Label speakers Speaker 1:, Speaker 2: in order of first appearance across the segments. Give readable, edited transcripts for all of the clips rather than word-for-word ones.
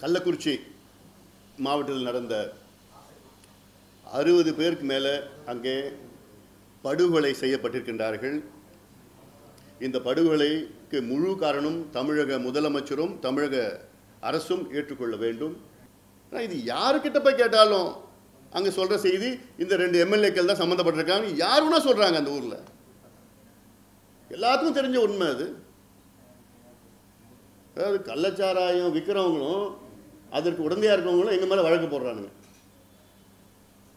Speaker 1: கள்ளக்குறிச்சி மாவட்டத்தில் நடந்த 60 பேருக்கு மேலே அங்கே படுகொலை செய்யப்பட்டிருக்கின்றார்கள். இந்த படுகொலைக்கு முழு காரணம் தமிழக முதலமைச்சரும் தமிழக அரசும் ஏற்றுக்கொள்ள வேண்டும். இது யாருக்கிட்ட போய் கேட்டாலும் அங்கே சொல்கிற செய்தி இந்த 2 எம்எல்ஏக்கள் தான் சம்மந்தப்பட்டிருக்காங்க. யாருன்னா சொல்கிறாங்க அந்த ஊரில். எல்லாத்துக்கும் தெரிஞ்ச உண்மை அது. அதாவது கள்ளச்சாராயம் விற்கிறவங்களும் அதற்கு உடந்தையாக இருக்கிறவங்களும் எங்கள் மேலே வழக்கு போடுறானுங்க.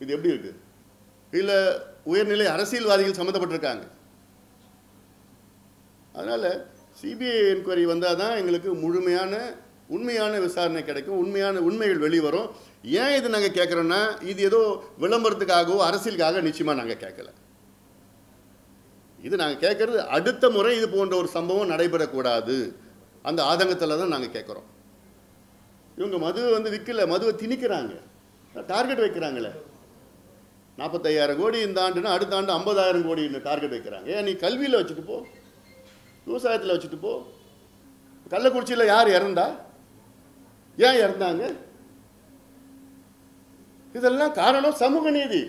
Speaker 1: இது எப்படி இருக்குது? இல்லை உயர்நிலை அரசியல்வாதிகள் சம்மந்தப்பட்டிருக்காங்க. அதனால் சிபிஐ என்கொயரி வந்தால் தான் எங்களுக்கு முழுமையான உண்மையான விசாரணை கிடைக்கும், உண்மைகள் வெளிவரும். ஏன் இது நாங்கள் கேட்குறோன்னா, இது ஏதோ விளம்பரத்துக்காகவோ அரசியலுக்காக நிச்சயமாக நாங்கள் கேட்கல. இது நாங்கள் கேட்குறது அடுத்த முறை இது போன்ற ஒரு சம்பவம் நடைபெறக்கூடாது அந்த ஆதங்கத்தில் தான் நாங்கள் கேட்குறோம். இவங்க மதுவை விற்கல, மதுவை திணிக்கிறாங்க, டார்கெட் வைக்கிறாங்களே. 45,000 கோடி இந்த ஆண்டுனா அடுத்த ஆண்டு 50,000 கோடி டார்கெட் வைக்கிறாங்க. ஏன் நீ கல்வியில் வச்சுட்டு போ, விவசாயத்தில் வச்சுட்டு போ. கள்ளக்குறிச்சியில் யார் இறந்தா? ஏன் இறந்தாங்க? இதெல்லாம் காரணம் சமூக நீதி.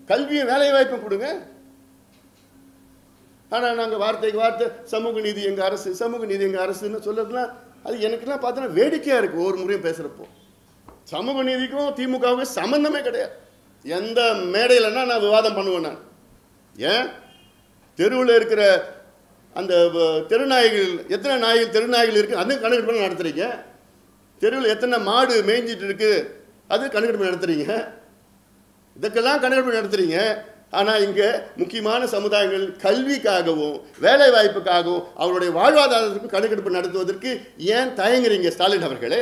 Speaker 1: கல்வியும் வேலை வாய்ப்பும் கொடுங்க. ஆனால் நாங்கள் வார்த்தைக்கு வார்த்தை சமூக நீதி எங்கள் அரசு, சமூக நீதி எங்கள் அரசுன்னு சொல்லுறதுலாம் அது எனக்குலாம் பார்த்தோன்னா வேடிக்கையாக இருக்குது. ஒவ்வொரு முறையும் பேசுகிறப்போ சமூக நீதிக்கும் திமுகவுக்கும் சம்மந்தமே கிடையாது. எந்த மேடையிலன்னா நான் விவாதம் பண்ணுவேன். நான் ஏன் தெருவில் இருக்கிற அந்த தெருநாய்கள், எத்தனை நாய்கள் தெருநாய்கள் இருக்குது அது கணக்கெடுப்பு நடத்துறீங்க. தெருவில் எத்தனை மாடு மேய்ஞ்சிட்டு இருக்கு அது கணக்கெடுப்பு நடத்துறீங்க. இதுக்கெல்லாம் கணக்கெடுப்பு நடத்துறீங்க. ஆனால் இங்கே முக்கியமான சமுதாயங்கள் கல்விக்காகவும் வேலை வாய்ப்புக்காகவும் அவருடைய வாழ்வாதாரத்திற்கும் கணக்கெடுப்பு நடத்துவதற்கு ஏன் தயங்குறீங்க ஸ்டாலின் அவர்களே?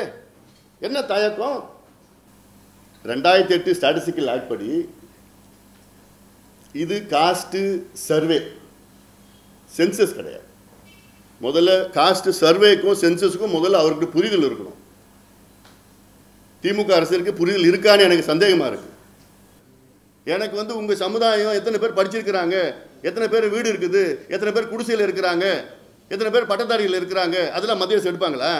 Speaker 1: என்ன தயக்கம்? 2008 ஸ்டாட்டிஸ்டிக்கல் ஆக்ட் படி இது காஸ்ட் சர்வே, சென்சஸ் கிடையாது. முதல்ல காஸ்ட் சர்வேக்கும் சென்சஸுக்கும் முதல்ல அவருக்கு புரிதல் இருக்கணும். திமுக அரசுக்கு புரிதல் இருக்கான்னு எனக்கு சந்தேகமாக இருக்கு. எனக்கு உங்கள் சமுதாயம் எத்தனை பேர் படிச்சிருக்கிறாங்க, எத்தனை பேர் வீடு இருக்குது, எத்தனை பேர் குடிசையில் இருக்கிறாங்க, எத்தனை பேர் பட்டதாரிகள் இருக்கிறாங்க, அதெல்லாம் மத்திய அரசு எடுப்பாங்களா?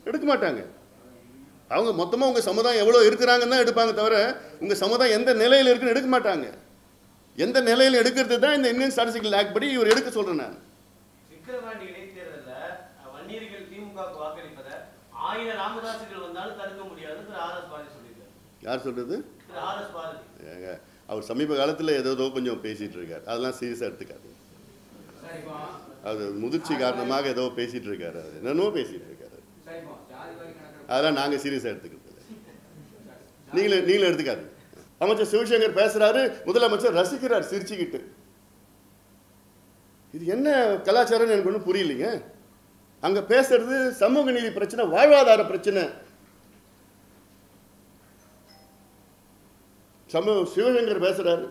Speaker 1: எடுக்க மாட்டாங்க. அவங்க மொத்தமாக உங்கள் சமுதாயம் எவ்வளோ இருக்கிறாங்கன்னு தான் எடுப்பாங்க தவிர உங்கள் சமுதாயம் எந்த நிலையில் இருக்குன்னு எடுக்க மாட்டாங்க. எந்த நிலையில் எடுக்கிறது தான் இந்த இந்தியன் ஸ்டாட்டிஸ்டிக்கல் ஆக்ட் படி இவர் எடுக்க சொல்கிறேன் நான்.
Speaker 2: விக்கிரவாண்டி இடைத்தேர்தலில் வன்னியர்கள் திமுகவுக்கு வாக்களிப்பதை 1000 ராமதாசுகள் வந்தாலும் தடுக்க முடியாதுன்னு ஆர்எஸ் பாரதி சொல்லியிருக்காரு.
Speaker 1: யார் சொல்றது?
Speaker 2: ஆர்எஸ் பாரதி.
Speaker 1: அவர் சமீப காலத்தில் ஏதோ கொஞ்சம் பேசிட்டு இருக்காரு. அதெல்லாம் சீரியஸாக எடுத்துக்காது. அது முதிர்ச்சி காரணமாக ஏதோ பேசிட்டு இருக்காரு. அது என்னன்னோ பேசிட்டு இருக்காரு. அதெல்லாம் நாங்கள் சீரியஸாக எடுத்துக்கிறது இல்லை. நீங்களும் எடுத்துக்காது. அமைச்சர் சிவசங்கர் பேசுறாரு, முதலமைச்சர் ரசிக்கிறார் சிரிச்சுக்கிட்டு. இது என்ன கலாச்சாரம்னு எனக்கு ஒன்றும் புரியலைங்க. அங்க பேசுறது சமூக நீதி பிரச்சனை, வாழ்வாதார பிரச்சனை. சிவசங்கர் பேசுறாரு,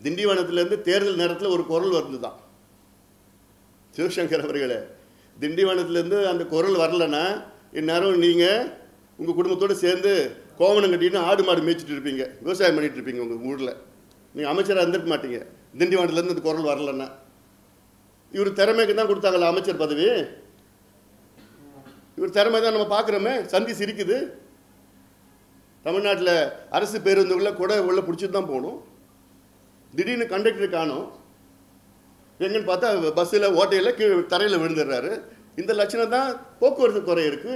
Speaker 1: திண்டிவனத்திலிருந்து தேர்தல் நேரத்தில் ஒரு குரல் வந்துதான். சிவசங்கர் அவர்களே, திண்டிவனத்திலேருந்து அந்த குரல் வரலன்னா இந்நேரம் நீங்கள் உங்கள் குடும்பத்தோடு சேர்ந்து கோவணம் கட்டிட்டு ஆடு மாடு மேய்ச்சிட்டு இருப்பீங்க, விவசாயம் பண்ணிட்டு இருப்பீங்க உங்கள் ஊரில். நீங்கள் அமைச்சராக இருந்துருக்க மாட்டீங்க திண்டிவனத்திலேருந்து அந்த குரல் வரலன்னா. இவர் திறமைக்கு தான் கொடுத்தாங்களா அமைச்சர் பதவி? இவர் திறமை தான் நம்ம பார்க்குறோமே. சந்தி சிரிக்குது. தமிழ்நாட்டில் அரசு பேருந்துகளில் கூட உள்ள பிடிச்சிட்டு தான் போகணும். திடீர்னு கண்டக்டர் காணும். எங்கன்னு பார்த்தா பஸ்ஸில் ஓட்டையில் கீழே தரையில் விழுந்துடுறாரு. இந்த லட்சணம் தான் போக்குவரத்து குறை இருக்கு.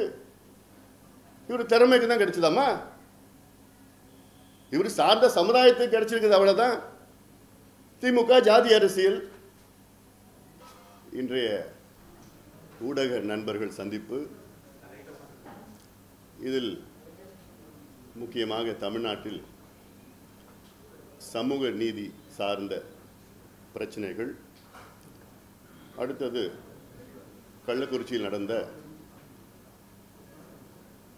Speaker 1: இவர் திறமைக்கு தான் கிடைச்சதாமா? இவர் சார்ந்த சமுதாயத்துக்கு கிடைச்சிருக்குது, அவ்வளோதான். திமுக ஜாதி அரசியல். இன்றைய ஊடக நண்பர்கள் சந்திப்பு, இதில் முக்கியமாக தமிழ்நாட்டில் சமூக நீதி சார்ந்த பிரச்சனைகள், அடுத்தது கள்ளக்குறிச்சியில் நடந்த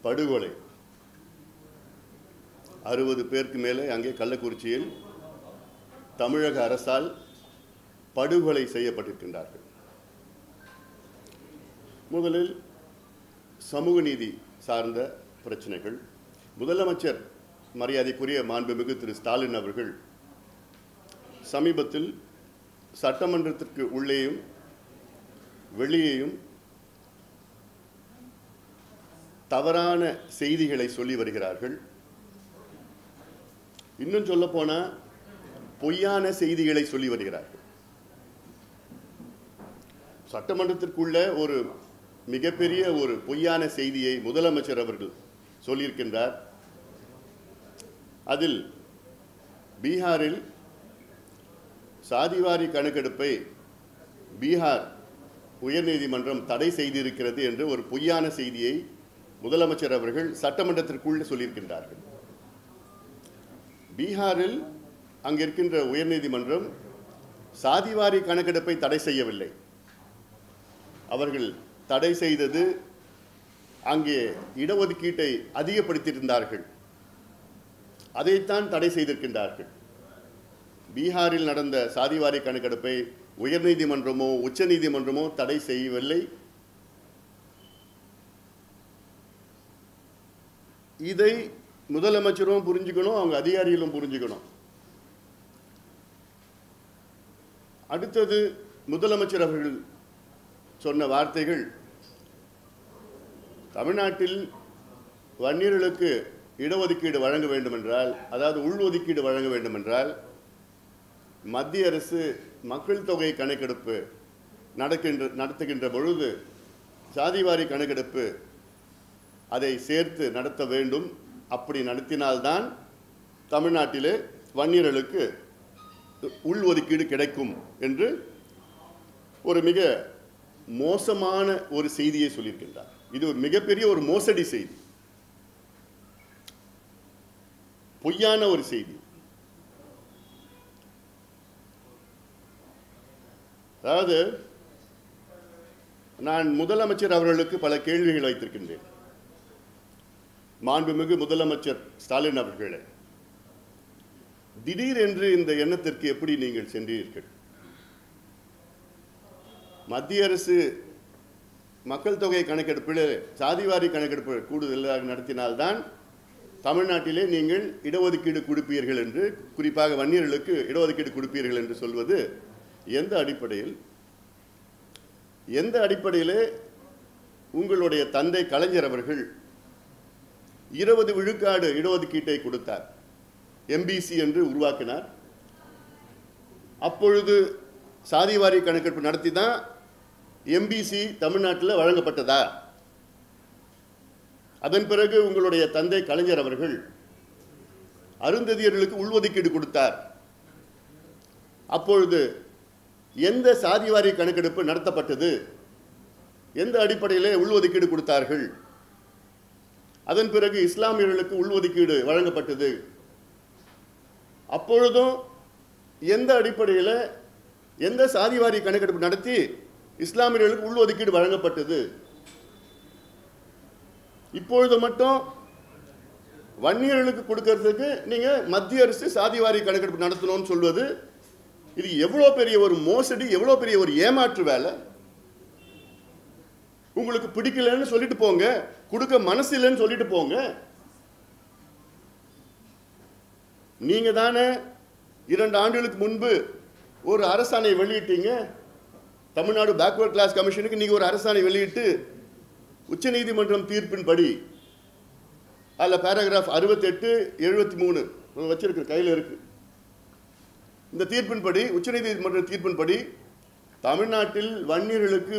Speaker 1: படுகொலை, 60 பேருக்கு மேலே அங்கே கள்ளக்குறிச்சியில் தமிழக அரசால் படுகொலை செய்யப்பட்டிருக்கின்றார்கள். முதலில் சமூக நீதி சார்ந்த பிரச்சனைகள். முதலமைச்சர் மரியாதைக்குரிய மாண்புமிகு திரு ஸ்டாலின் அவர்கள் சமீபத்தில் சட்டமன்றத்திற்கு உள்ளேயும் வெளியேயும் தவறான செய்திகளை சொல்லி வருகிறார்கள். இன்னும் சொல்ல போனா பொய்யான செய்திகளை சொல்லி வருகிறார்கள். சட்டமன்றத்திற்குள்ள ஒரு மிகப்பெரிய ஒரு பொய்யான செய்தியை முதலமைச்சர் அவர்கள் சொல்லியிருக்கின்றார். அதில் பீகாரில் சாதிவாரி கணக்கெடுப்பை பீகார் உயர்நீதிமன்றம் தடை செய்திருக்கிறது என்று ஒரு பொய்யான செய்தியை முதலமைச்சர் அவர்கள் சட்டமன்றத்திற்குள் சொல்லியிருக்கின்றார்கள். பீகாரில் அங்கிருக்கின்ற உயர்நீதிமன்றம் சாதிவாரி கணக்கெடுப்பை தடை செய்யவில்லை. அவர்கள் தடை செய்தது அங்கே இடஒதுக்கீட்டை அதிகப்படுத்தியிருந்தார்கள். அதைத்தான் தடை செய்திருக்கின்றார்கள். பீகாரில் நடந்த சாதிவாரி கணக்கெடுப்பை உயர்நீதிமன்றமோ உச்ச நீதிமன்றமோ தடை செய்யவில்லை. இதை முதலமைச்சரும் புரிஞ்சுக்கணும், அவங்க அதிகாரிகளும் புரிஞ்சுக்கணும். அடுத்தது முதலமைச்சர் அவர்கள் சொன்ன வார்த்தைகள், தமிழ்நாட்டில் வன்னியர்களுக்கு இடஒதுக்கீடு வழங்க வேண்டும் என்றால், அதாவது உள்ஒதுக்கீடு வழங்க வேண்டும் என்றால், மத்திய அரசு மக்கள் தொகை கணக்கெடுப்பு நடத்துகின்ற பொழுது சாதிவாரி கணக்கெடுப்பு அதை சேர்த்து நடத்த வேண்டும். அப்படி நடத்தினால்தான் தமிழ்நாட்டிலே வன்னியர்களுக்கு உள்ஒதுக்கீடு கிடைக்கும் என்று ஒரு மிக மோசமான ஒரு செய்தியை சொல்லியிருக்கின்றார். இது ஒரு மிகப்பெரிய ஒரு மோசடி செய்தி, பொய்யான ஒரு செய்தி. அதாவது நான் முதலமைச்சர் அவர்களுக்கு பல கேள்விகள் வைத்திருக்கின்றேன். மாண்புமிகு முதலமைச்சர் ஸ்டாலின் அவர்களே, திடீரென்று இந்த எண்ணத்திற்கு எப்படி நீங்கள் சென்றீர்கள்? மத்திய அரசு மக்கள் தொகை கணக்கெடுப்பில் சாதிவாரி கணக்கெடுப்பு கூடுதலாக நடத்தினால்தான் தமிழ்நாட்டிலே நீங்கள் இடஒதுக்கீடு கொடுப்பீர்கள் என்று, குறிப்பாக வன்னியர்களுக்கு இடஒதுக்கீடு கொடுப்பீர்கள் என்று சொல்வது எந்த அடிப்படையில்? எந்த அடிப்படையிலே உங்களுடைய தந்தை கலைஞர் அவர்கள் 20 விழுக்காடு இடஒதுக்கீட்டை கொடுத்தார், எம்பிசி என்று உருவாக்கினார். அப்பொழுது சாதிவாரி கணக்கெடுப்பு நடத்தி தான் எம்பிசி தமிழ்நாட்டில் வழங்கப்பட்டதா? அதன் பிறகு உங்களுடைய தந்தை கலைஞர் அவர்கள் அருந்ததியர்களுக்கு உள்ஒதுக்கீடு கொடுத்தார். அப்பொழுது எந்த சாதிவாரி கணக்கெடுப்பு நடத்தப்பட்டது? எந்த அடிப்படையிலே உள்ஒதுக்கீடு கொடுத்தார்கள்? அதன் பிறகு இஸ்லாமியர்களுக்கு உள்ஒதுக்கீடு வழங்கப்பட்டது. அப்பொழுதும் எந்த அடிப்படையில், எந்த சாதிவாரி கணக்கெடுப்பு நடத்தி இஸ்லாமியர்களுக்கு உள்ஒதுக்கீடு வழங்கப்பட்டது? இப்பொழுது மட்டும் வன்னியர்களுக்கு கொடுக்கறதுக்கு நீங்க மத்திய அரசு சாதிவாரி கணக்கெடுப்பு நடத்தணும்னு சொல்வது, இது எவ்வளவு பெரிய ஒரு மோசடி, எவ்வளவு பெரிய ஒரு ஏமாற்று வேலை. உங்களுக்கு பிடிக்கலன்னு சொல்லிட்டு போங்க, கொடுக்க மனசு இல்லைன்னு சொல்லிட்டு போங்க. நீங்க தானே 2 ஆண்டுகளுக்கு முன்பு ஒரு அரசாணை வெளியிட்டீங்க. தமிழ்நாடு பேக்வர்ட் கிளாஸ் கமிஷனுக்கு நீங்க ஒரு அரசாணை வெளியிட்டு உச்சநீதிமன்றம் தீர்ப்பின்படி, அதில் பேராகிராஃப் 68, 73 வச்சிருக்கிற கையில் இருக்கு. இந்த தீர்ப்பின்படி, உச்சநீதிமன்ற தீர்ப்பின்படி தமிழ்நாட்டில் வன்னியர்களுக்கு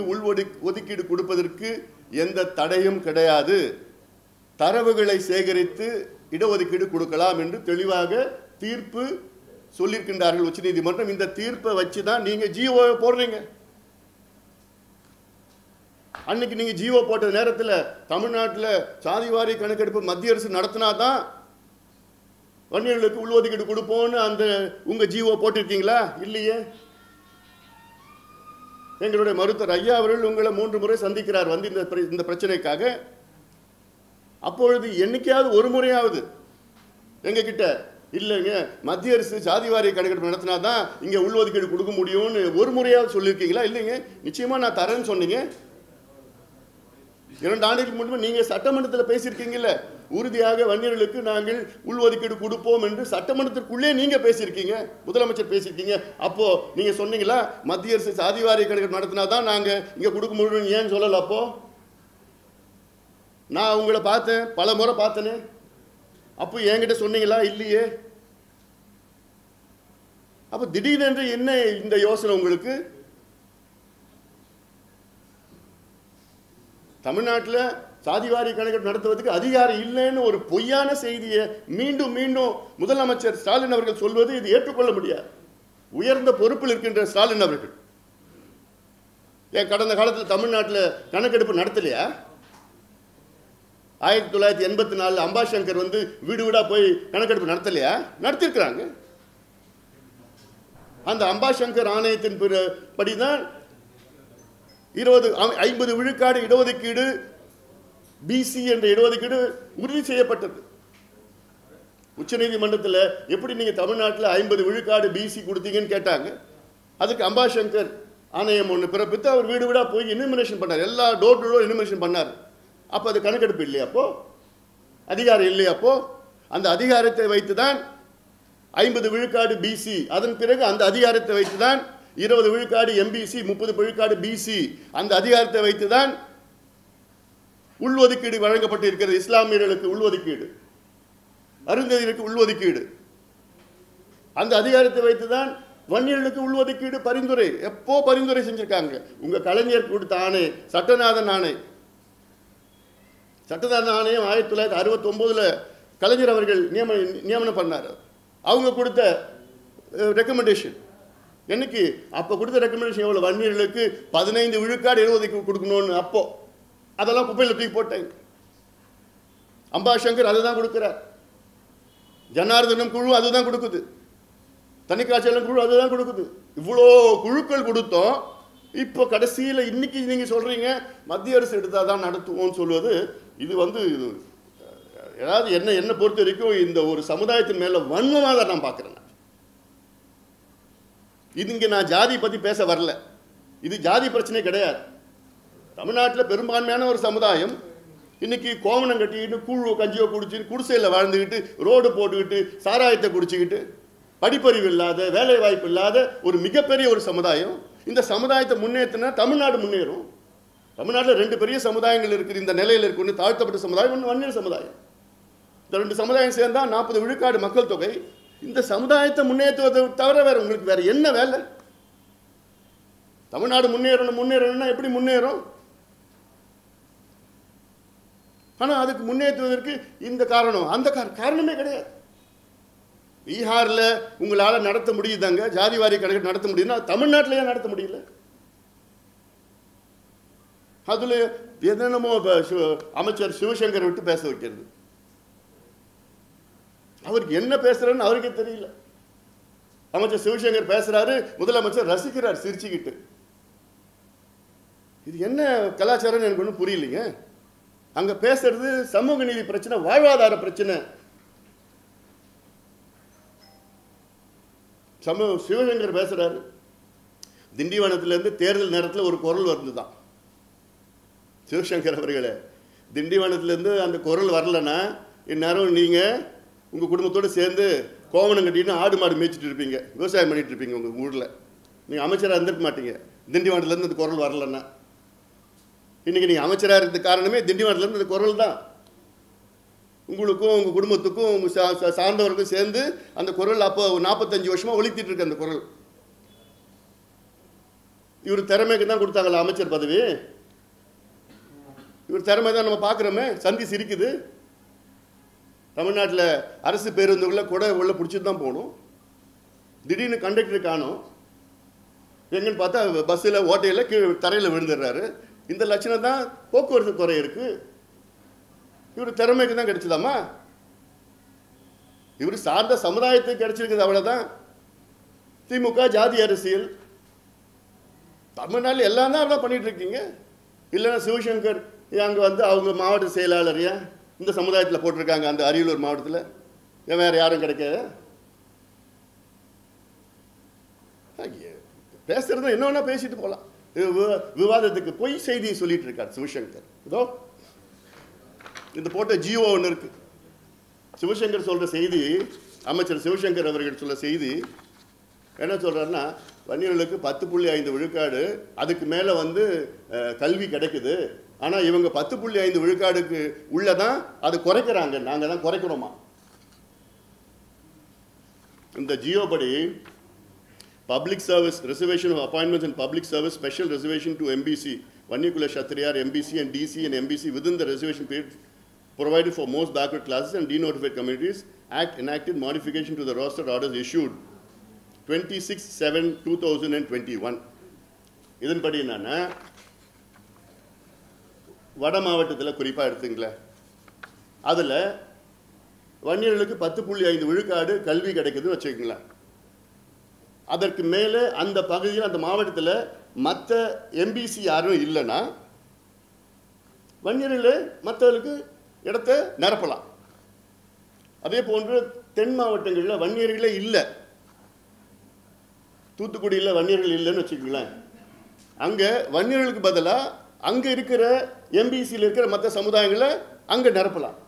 Speaker 1: ஒதுக்கீடு கொடுப்பதற்கு எந்த தடையும் கிடையாது, தரவுகளை சேகரித்து இடஒதுக்கீடு கொடுக்கலாம் என்று தெளிவாக தீர்ப்பு சொல்லியிருக்கின்றார்கள் உச்சநீதிமன்றம். இந்த தீர்ப்பை வச்சு தான் நீங்க ஜிஓ போடுறீங்க. அன்னைக்கு நீங்க ஜிஓ போட்ட நேரத்தில் தமிழ்நாட்டில் சாதிவாரி கணக்கெடுப்பு மத்திய அரசு நடத்தினா தான் வன்னியர்களுக்கு உள்ஒதுக்கீடு கொடுப்போம்னு அந்த உங்க ஜிஓ போட்டிருக்கீங்களா? இல்லையே. எங்களுடைய மருத்துவர் ஐயா அவர்கள் உங்களை 3 முறை சந்திக்கிறார் வந்து இந்த பிரச்சனைக்காக. அப்பொழுது என்னைக்காவது ஒரு முறையாவது எங்க கிட்ட இல்லைங்க மத்திய அரசு சாதிவாரி கணக்கெடுப்பு நடத்தினா தான் இங்க உள்ஒதுக்கீடு கொடுக்க முடியும்னு ஒரு முறையாவது சொல்லியிருக்கீங்களா? இல்லைங்க. நிச்சயமா நான் தரேன்னு சொன்னீங்க. 2 ஆண்டுகளுக்கு முன்பு நீங்க சட்டமன்றத்தில் பேசியிருக்கீங்கல்ல, உறுதியாக வன்னியர்களுக்கு நாங்கள் உள்ஒதுக்கீடு கொடுப்போம் என்று சட்டமன்றத்திற்குள்ளே நீங்க பேசியிருக்கீங்க, முதலமைச்சர் பேசியிருக்கீங்க. அப்போ நீங்க சொன்னீங்களா மத்திய அரசு சாதிவாரி கணக்கெடுப்பு நடத்தினா தான் நாங்க இங்க கொடுக்க முடியும், ஏன்னு சொல்லல? அப்போ நான் உங்களை பார்த்தேன், பல முறை பார்த்தேனே, அப்போ என்கிட்ட சொன்னீங்களா? இல்லையே. அப்போ திடீரென்று என்ன இந்த யோசனை உங்களுக்கு? தமிழ்நாட்டில் சாதிவாரி கணக்கெடுப்பு நடத்துவதற்கு அதிகாரம் இல்லைன்னு ஒரு பொய்யான செய்தியை மீண்டும் மீண்டும் முதலமைச்சர் ஸ்டாலின் அவர்கள் சொல்வது இது ஏற்றுக்கொள்ள முடியாது. உயர்ந்த பொறுப்பில் இருக்கின்ற ஸ்டாலின் அவர்கள் ஏன் கடந்த காலத்தில் தமிழ்நாட்டில் கணக்கெடுப்பு நடத்தலையா? 1984 அம்பாசங்கர் வந்து வீடு வீடா போய் கணக்கெடுப்பு நடத்தலையா? நடத்திருக்கிறாங்க. அந்த அம்பாசங்கர் ஆணையத்தின் படிதான் 50 விழுக்காடு இடஒதுக்கீடு, பிசி என்ற இடஒதுக்கீடு உறுதி செய்யப்பட்டது. உச்சநீதிமன்றத்தில் எப்படி நீங்க தமிழ்நாட்டில் 50 விழுக்காடு பிசி கொடுத்தீங்கன்னு கேட்டாங்க. அதுக்கு அம்பாசங்கர் ஆணையம் ஒன்று பிறப்பித்து அவர் வீடு வீடா போய் எனுமினேஷன் பண்ணார். எல்லா டோர் டு டோர் எனுமினேஷன் பண்ணார். அப்போ அது கணக்கெடுப்பு இல்லையா? அப்போ அதிகாரம் இல்லையா? அப்போ அந்த அதிகாரத்தை வைத்துதான் 50 விழுக்காடு பிசி, அதன் பிறகு அந்த அதிகாரத்தை வைத்துதான் 20 விழுக்காடு எம்பிசி, 30 விழுக்காடு பிசி, அந்த அதிகாரத்தை வைத்துதான் உள்ஒதுக்கீடு வழங்கப்பட்டு இருக்கிறது. இஸ்லாமியர்களுக்கு உள்ஒதுக்கீடு, அருந்ததியருக்கு உள்ஒதுக்கீடு, அந்த அதிகாரத்தை வைத்துதான் வன்னியர்களுக்கு உள்ஒதுக்கீடு பரிந்துரை எப்போ பரிந்துரை செஞ்சிருக்காங்க. உங்க கலைஞர் கொடுத்த ஆணை, சட்டநாதன் ஆணை. சட்டநாதன் ஆணையம் 1969 கலைஞர் அவர்கள் நியமனம் பண்ணார். அவங்க கொடுத்த ரெக்கமெண்டேஷன் என்னைக்கு? அப்போ கொடுத்த ரெக்கமெண்டேஷன் எவ்வளோ? வன்னியர்களுக்கு 15 விழுக்காடு இடஒதுக்கீடு கொடுக்கணும்னு. அப்போ அதெல்லாம் குப்பையில் தூக்கி போட்டாங்க. அம்பாசங்கர் அதை தான் கொடுக்குறார். ஜனார்தனம் குழு அதுதான் கொடுக்குது. தனிக்காட்சியெல்லாம் குழு அதுதான் கொடுக்குது. இவ்வளோ குழுக்கள் கொடுத்தோம். இப்போ கடைசியில் இன்னைக்கு நீங்க சொல்றீங்க மத்திய அரசு எடுத்தாதான் நடத்துவோம்னு சொல்வது இது வந்து ஏதாவது என்ன பொறுத்த வரைக்கும் இந்த ஒரு சமுதாயத்தின் மேல வன்மமாக தான் நான் பார்க்குறேன். இது இங்கே நான் ஜாதி பற்றி பேச வரல. இது ஜாதி பிரச்சனை கிடையாது. தமிழ்நாட்டில் பெரும்பான்மையான ஒரு சமுதாயம் இன்னைக்கு கோவணம் கட்டிக்கிட்டு கூழோ கஞ்சியோ குடிச்சுட்டு குடிசையில் வாழ்ந்துக்கிட்டு ரோடு போட்டுக்கிட்டு சாராயத்தை குடிச்சுக்கிட்டு படிப்பறிவு இல்லாத, வேலை வாய்ப்பு இல்லாத ஒரு மிகப்பெரிய ஒரு சமுதாயம். இந்த சமுதாயத்தை முன்னேற்றினா தமிழ்நாடு முன்னேறும். தமிழ்நாட்டில் 2 பெரிய சமுதாயங்கள் இருக்குது. இந்த நிலையில் இருக்கு. ஒன்று தாழ்த்தப்பட்ட சமுதாயம், ஒன்று வன்னியர் சமுதாயம். இந்த 2 சமுதாயம் சேர்ந்தா 40 விழுக்காடு மக்கள் தொகை. இந்த சமுதாயத்தை முன்னேற்றுவதை தவிர வேற உங்களுக்கு வேற என்ன வேலை? தமிழ்நாடு முன்னேறணும்னா எப்படி முன்னேறும்? ஆனால் அதுக்கு முன்னேற்றுவதற்கு இந்த காரணம் அந்த காரணமே கிடையாது. பீகாரில் உங்களால் நடத்த முடியுதாங்க, ஜாதிவாரி கணக்கு நடத்த முடியுதுன்னா தமிழ்நாட்டிலேயே நடத்த முடியல. அதில் என்னென்னமோ அமைச்சர் சிவசங்கர் விட்டு பேச வைக்கிறது. அவருக்கு என்ன பேசுறன்னு அவருக்கே தெரியல. அமைச்சர் சிவசங்கர் பேசுறாரு, முதலமைச்சர் ரசிக்கிறார் சிரிச்சுக்கிட்டு. இது என்ன கலாச்சாரம் எனக்கு ஒன்றும் புரியலைங்க. அங்க பேசுறது சமூக நீதி பிரச்சனை, வாழ்வாதார பிரச்சனை. சிவசங்கர் பேசுறாரு, திண்டிவனத்திலிருந்து தேர்தல் நேரத்தில் ஒரு குரல் வந்துதான். சிவசங்கர் அவர்களே, திண்டிவனத்திலிருந்து அந்த குரல் வரலன்னா இந்நேரம் நீங்க உங்க குடும்பத்தோடு சேர்ந்து கோவணம் கட்டின்னு ஆடு மாடு மேய்ச்சிட்டு இருப்பீங்க, விவசாயம் பண்ணிட்டு இருப்பீங்க. உங்க ஊர்ல நீங்க அமைச்சராக இருந்திருக்க மாட்டீங்க. திண்டிவனத்திலிருந்து அந்த குரல் வரலன்னா இன்னைக்கு நீங்க அமைச்சராக இருந்த காரணமே திண்டிவனத்திலிருந்து அந்த குரல் தான். உங்களுக்கும் உங்க குடும்பத்துக்கும் உங்க சார்ந்தவருக்கும் சேர்ந்து அந்த குரல் அப்போ 45 வருஷமா ஒலித்திட்டு இருக்கு. அந்த குரல் இவர் திறமைக்கு தான் கொடுத்தாங்கல்ல அமைச்சர் பதவி. இவர் திறமை தான் நம்ம பார்க்குறோமே. சந்தி சிரிக்குது. தமிழ்நாட்டில் அரசு பேருந்துகளை கூட உள்ள பிடிச்சிட்டு தான் போகணும். திடீர்னு கண்டக்டர் காணும். எங்கன்னு பார்த்தா பஸ்ஸில் ஓட்டையில் கீழே தரையில் விழுந்துடுறாரு. இந்த லட்சணம் தான் போக்குவரத்து துறை இருக்கு. இவர் திறமைக்கு தான் கிடைச்சதாமா? இவர் சார்ந்த சமுதாயத்துக்கு கிடைச்சிருக்குது, அவ்வளவுதான். திமுக ஜாதி அரசியல் தமிழ்நாட்டில் எல்லாம் தான் பண்ணிட்டு இருக்கீங்க. இல்லைன்னா சிவசங்கர் அங்கே வந்து அவங்க மாவட்ட செயலாளரையா இந்த சமுதாயத்தில் போட்டிருக்காங்க, அந்த அரியலூர் மாவட்டத்தில். வேற யாரும் கிடைக்காது. பேசுறது என்ன வேணா பேசிட்டு போகலாம். விவாதத்துக்கு பொய் செய்தியை சொல்லிட்டு இருக்கார் சிவசங்கர். இதோ இந்த போட்ட ஜியோ ஒன்று இருக்கு. சிவசங்கர் சொல்ற செய்தி, அமைச்சர் சிவசங்கர் அவர்கள் சொல்ற செய்தி என்ன சொல்றாருன்னா, வன்னியர்களுக்கு 10.5 விழுக்காடு, அதுக்கு மேல வந்து கல்வி கிடைக்குது, ஆனால் இவங்க 10.5 விழுக்காடுக்கு உள்ளதான் அது குறைக்கிறாங்க. நாங்கள் தான் குறைக்கிறோமா? இந்த ஜியோ படி public service reservation of appointments and public service special reservation to MBC Vanniyakula Kshatriyar MBC and DC and MBC within the reservation period provided for most backward classes and denotified communities act enacted modification to the roster orders issued 26/7/2021. இதன்படி என்னன்னா வட மாவட்டத்தில் குறிப்பாக எடுத்துங்களேன், அதில் வன்னியர்களுக்கு 10.5 விழுக்காடு கல்வி கிடைக்குதுன்னு வச்சுக்கங்களேன். அதற்கு மேலே அந்த பகுதியில் அந்த மாவட்டத்தில் மற்ற எம்பிசி யாரும் இல்லைன்னா வன்னியர்கள் மற்றவர்களுக்கு இடத்தை நிரப்பலாம். அதே போன்று தென் மாவட்டங்களில் வன்னியர்களே இல்லை, தூத்துக்குடியில் வன்னியர்கள் இல்லைன்னு வச்சுக்கங்களேன், அங்கே வன்னியர்களுக்கு பதிலாக அங்கே இருக்கிற எம்பிசியில் இருக்கிற மற்ற சமுதாயங்களை அங்கே நிரப்பலாம்.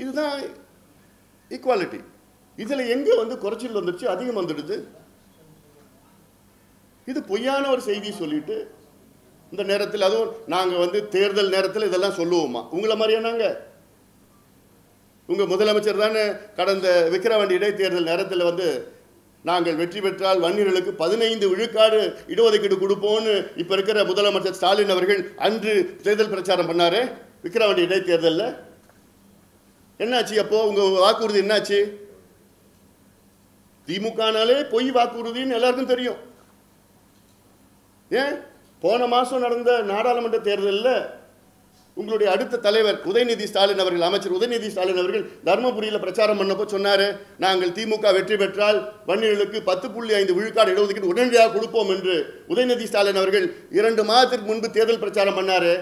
Speaker 1: இதுதான் ஈக்குவாலிட்டி. இதில் எங்கே குறைச்சல் வந்துடுச்சு, அதிகம் வந்துடுது. இது பொய்யான ஒரு செய்தி சொல்லிட்டு இந்த நேரத்தில், அதுவும் நாங்கள் தேர்தல் நேரத்தில் இதெல்லாம் சொல்லுவோமா? உங்களை மாதிரியா நாங்கள்? உங்கள் முதலமைச்சர் தானே கடந்த விக்கிரவாண்டி இடைத்தேர்தல் நேரத்தில் நாங்கள் வெற்றி பெற்றால் வன்னியர்களுக்கு 15 விழுக்காடு இடஒதுக்கீடு கொடுப்போம்னு இப்போ இருக்கிற முதலமைச்சர் ஸ்டாலின் அவர்கள் அன்று தேர்தல் பிரச்சாரம் பண்ணாரு. விக்கிரவாண்டி இடைத்தேர்தலில் என்னாச்சு? அப்போ உங்கள் வாக்குறுதி என்னாச்சு? திமுகனாலே பொய் வாக்குறுதின்னு எல்லாருக்கும் தெரியும். ஏன் போன மாதம் நடந்த நாடாளுமன்ற தேர்தலில் உங்களுடைய அடுத்த தலைவர் உதயநிதி ஸ்டாலின் அவர்கள், அமைச்சர் உதயநிதி ஸ்டாலின் அவர்கள் தர்மபுரியில் பிரச்சாரம் பண்ணப்போ சொன்னார், நாங்கள் திமுக வெற்றி பெற்றால் வன்னியர்களுக்கு 10.5 விழுக்காடு இடஒதுக்கீடு உடனடியாக கொடுப்போம் என்று உதயநிதி ஸ்டாலின் அவர்கள் 2 மாதத்திற்கு முன்பு தேர்தல் பிரச்சாரம் பண்ணார்.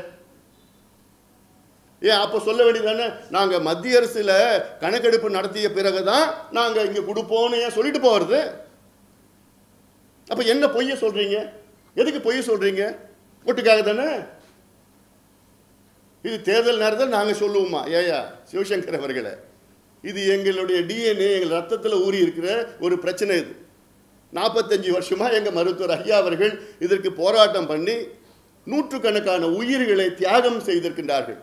Speaker 1: ஏன் அப்போ சொல்ல வேண்டியதானே, நாங்கள் மத்திய அரசில் கணக்கெடுப்பு நடத்திய பிறகுதான் நாங்கள் இங்கே கொடுப்போம்னு ஏன் சொல்லிட்டு போகிறது? அப்போ என்ன பொய்ய சொல்கிறீங்க? எதுக்கு பொய்ய சொல்கிறீங்க? ஓட்டுக்காக தானே. இது தேர்தல் நேரத்தில் நாங்கள் சொல்லுவோமா? ஏயா சிவசங்கர் அவர்களே, இது எங்களுடைய டிஎன்ஏ, எங்கள் ரத்தத்தில் ஊறி இருக்கிற ஒரு பிரச்சனை. இது 45 வருஷமாக எங்கள் மருத்துவர் ஐயா அவர்கள் இதற்கு போராட்டம் பண்ணி நூற்றுக்கணக்கான உயிர்களை தியாகம் செய்திருக்கின்றார்கள்.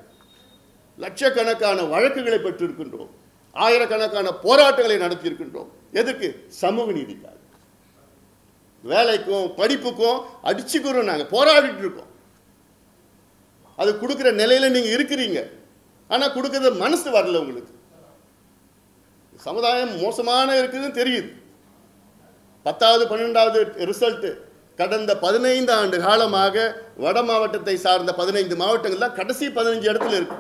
Speaker 1: லட்சக்கணக்கான வழக்குகளை பெற்றிருக்கின்றோம், ஆயிரக்கணக்கான போராட்டங்களை நடத்தியிருக்கின்றோம். எதுக்கு? சமூக நீதிக்காக. வேலைக்கும் படிப்புக்கும் அடிச்சுக்கிறோம், நாங்கள் போராடிட்டு இருக்கோம். அது கொடுக்குற நிலையில நீங்க இருக்கிறீங்க, ஆனா கொடுக்கறது மனசு வரல உங்களுக்கு. சமுதாயம் மோசமான இருக்குதுன்னு தெரியுது. 10வது 12வது ரிசல்ட் கடந்த 15 ஆண்டு காலமாக வட மாவட்டத்தை சார்ந்த 15 மாவட்டங்கள் தான் கடைசி 15 இடத்துல இருக்கு.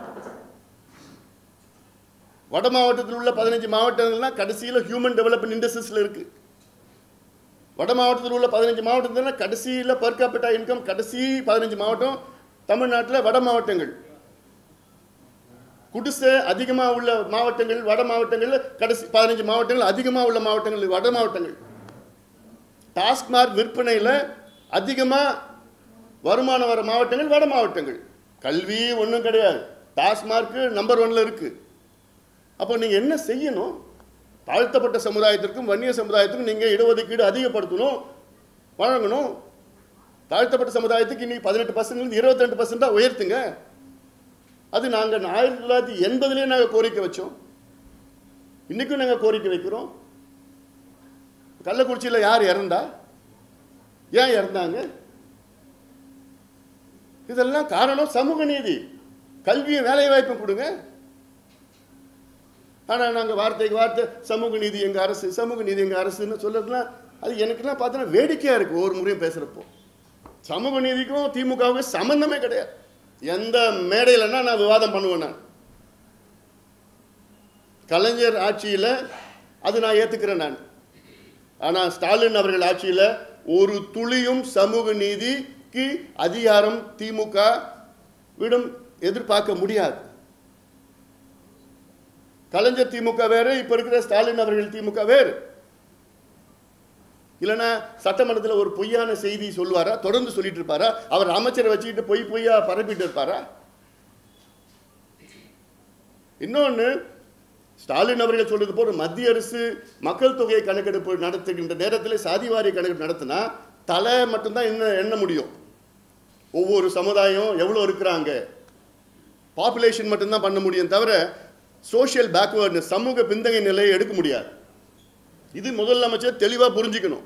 Speaker 1: வட மாவட்டத்தில் உள்ள 15 மாவட்டங்கள்லாம் கடைசியில் ஹியூமன் டெவலப்மெண்ட் இண்டஸ்ட்ரீஸ்ல இருக்கு. வட மாவட்டத்தில் உள்ள 15 மாவட்டத்தில் கடைசியில் பர் கேபிட்டா இன்கம் கடைசி 15 மாவட்டம் தமிழ்நாட்டில் வட மாவட்டங்கள். குடிசை அதிகமாக உள்ள மாவட்டங்கள் வட மாவட்டங்கள், கடைசி 15 மாவட்டங்கள் அதிகமாக உள்ள மாவட்டங்கள் வட மாவட்டங்கள். டாஸ்மார்க் விற்பனையில் அதிகமாக வருமானம் வர மாவட்டங்கள் வட மாவட்டங்கள். கல்வி ஒன்றும் கிடையாது, டாஸ்மார்க்கு நம்பர் 1ல் இருக்கு. அப்போ நீங்கள் என்ன செய்யணும்? தாழ்த்தப்பட்ட சமுதாயத்திற்கும் வன்னிய சமுதாயத்துக்கும் நீங்கள் இடஒதுக்கீடு அதிகப்படுத்தணும், வழங்கணும். தாழ்த்தப்பட்ட சமுதாயத்துக்கு இன்னைக்கு 18% 22% உயர்த்துங்க. அது நாங்கள் 1980 நாங்கள் கோரிக்கை வச்சோம், இன்னைக்கும் நாங்கள் கோரிக்கை வைக்கிறோம். கள்ளக்குறிச்சியில் யார் இறந்தா? ஏன் இறந்தாங்க? இதெல்லாம் காரணம் சமூக நீதி. கல்வியும் வேலை வாய்ப்பும் கொடுங்க. ஆனால் நாங்கள் வார்த்தைக்கு வார்த்தை சமூக நீதி எங்கள் அரசு, சமூக நீதி எங்கள் அரசுன்னு சொல்லலாம். அது எனக்குலாம் பார்த்தோன்னா வேடிக்கையாக இருக்குது. ஒவ்வொரு முறையும் பேசுகிறப்போ சமூக நீதிக்கும் திமுகவுக்கும் சம்பந்தமே கிடையாது. எந்த மேடையிலன்னா நான் விவாதம் பண்ணுவேன். நான் கலைஞர் ஆட்சியில் அது நான் ஏற்றுக்கிறேன் நான். ஆனால் ஸ்டாலின் அவர்கள் ஆட்சியில் ஒரு துளியும் சமூக நீதிக்கு அதிகாரம் திமுக விடும் எதிர்பார்க்க முடியாது. கலைஞர் திமுக வேறு, இப்ப இருக்கிற ஸ்டாலின் அவர்கள் திமுக வேறு. இல்லைன்னா சட்டமன்றத்தில் ஒரு பொய்யான செய்தி சொல்லுவாரா? தொடர்ந்து சொல்லிட்டு இருப்பாரா? அவர் அமைச்சரை வச்சுக்கிட்டு பொய்யா பரப்பிட்டு இருப்பாரா? இன்னொன்று, ஸ்டாலின் அவர்கள் சொல்றது போல மத்திய அரசு மக்கள் தொகை கணக்கெடுப்பு நடத்துகின்ற நேரத்தில் சாதிவாரி கணக்கெடுப்பு நடத்தினா தலை மட்டும்தான் எண்ண முடியும். ஒவ்வொரு சமுதாயம் எவ்வளோ இருக்கிறாங்க, பாப்புலேஷன் மட்டும்தான் பண்ண முடியும் தவிர சோஷியல் பேக்வேர்ட்னஸ், சமூக பின்தங்கிய நிலையை எடுக்க முடியாது. இது முதலமைச்சர் தெளிவாக புரிஞ்சுக்கணும்.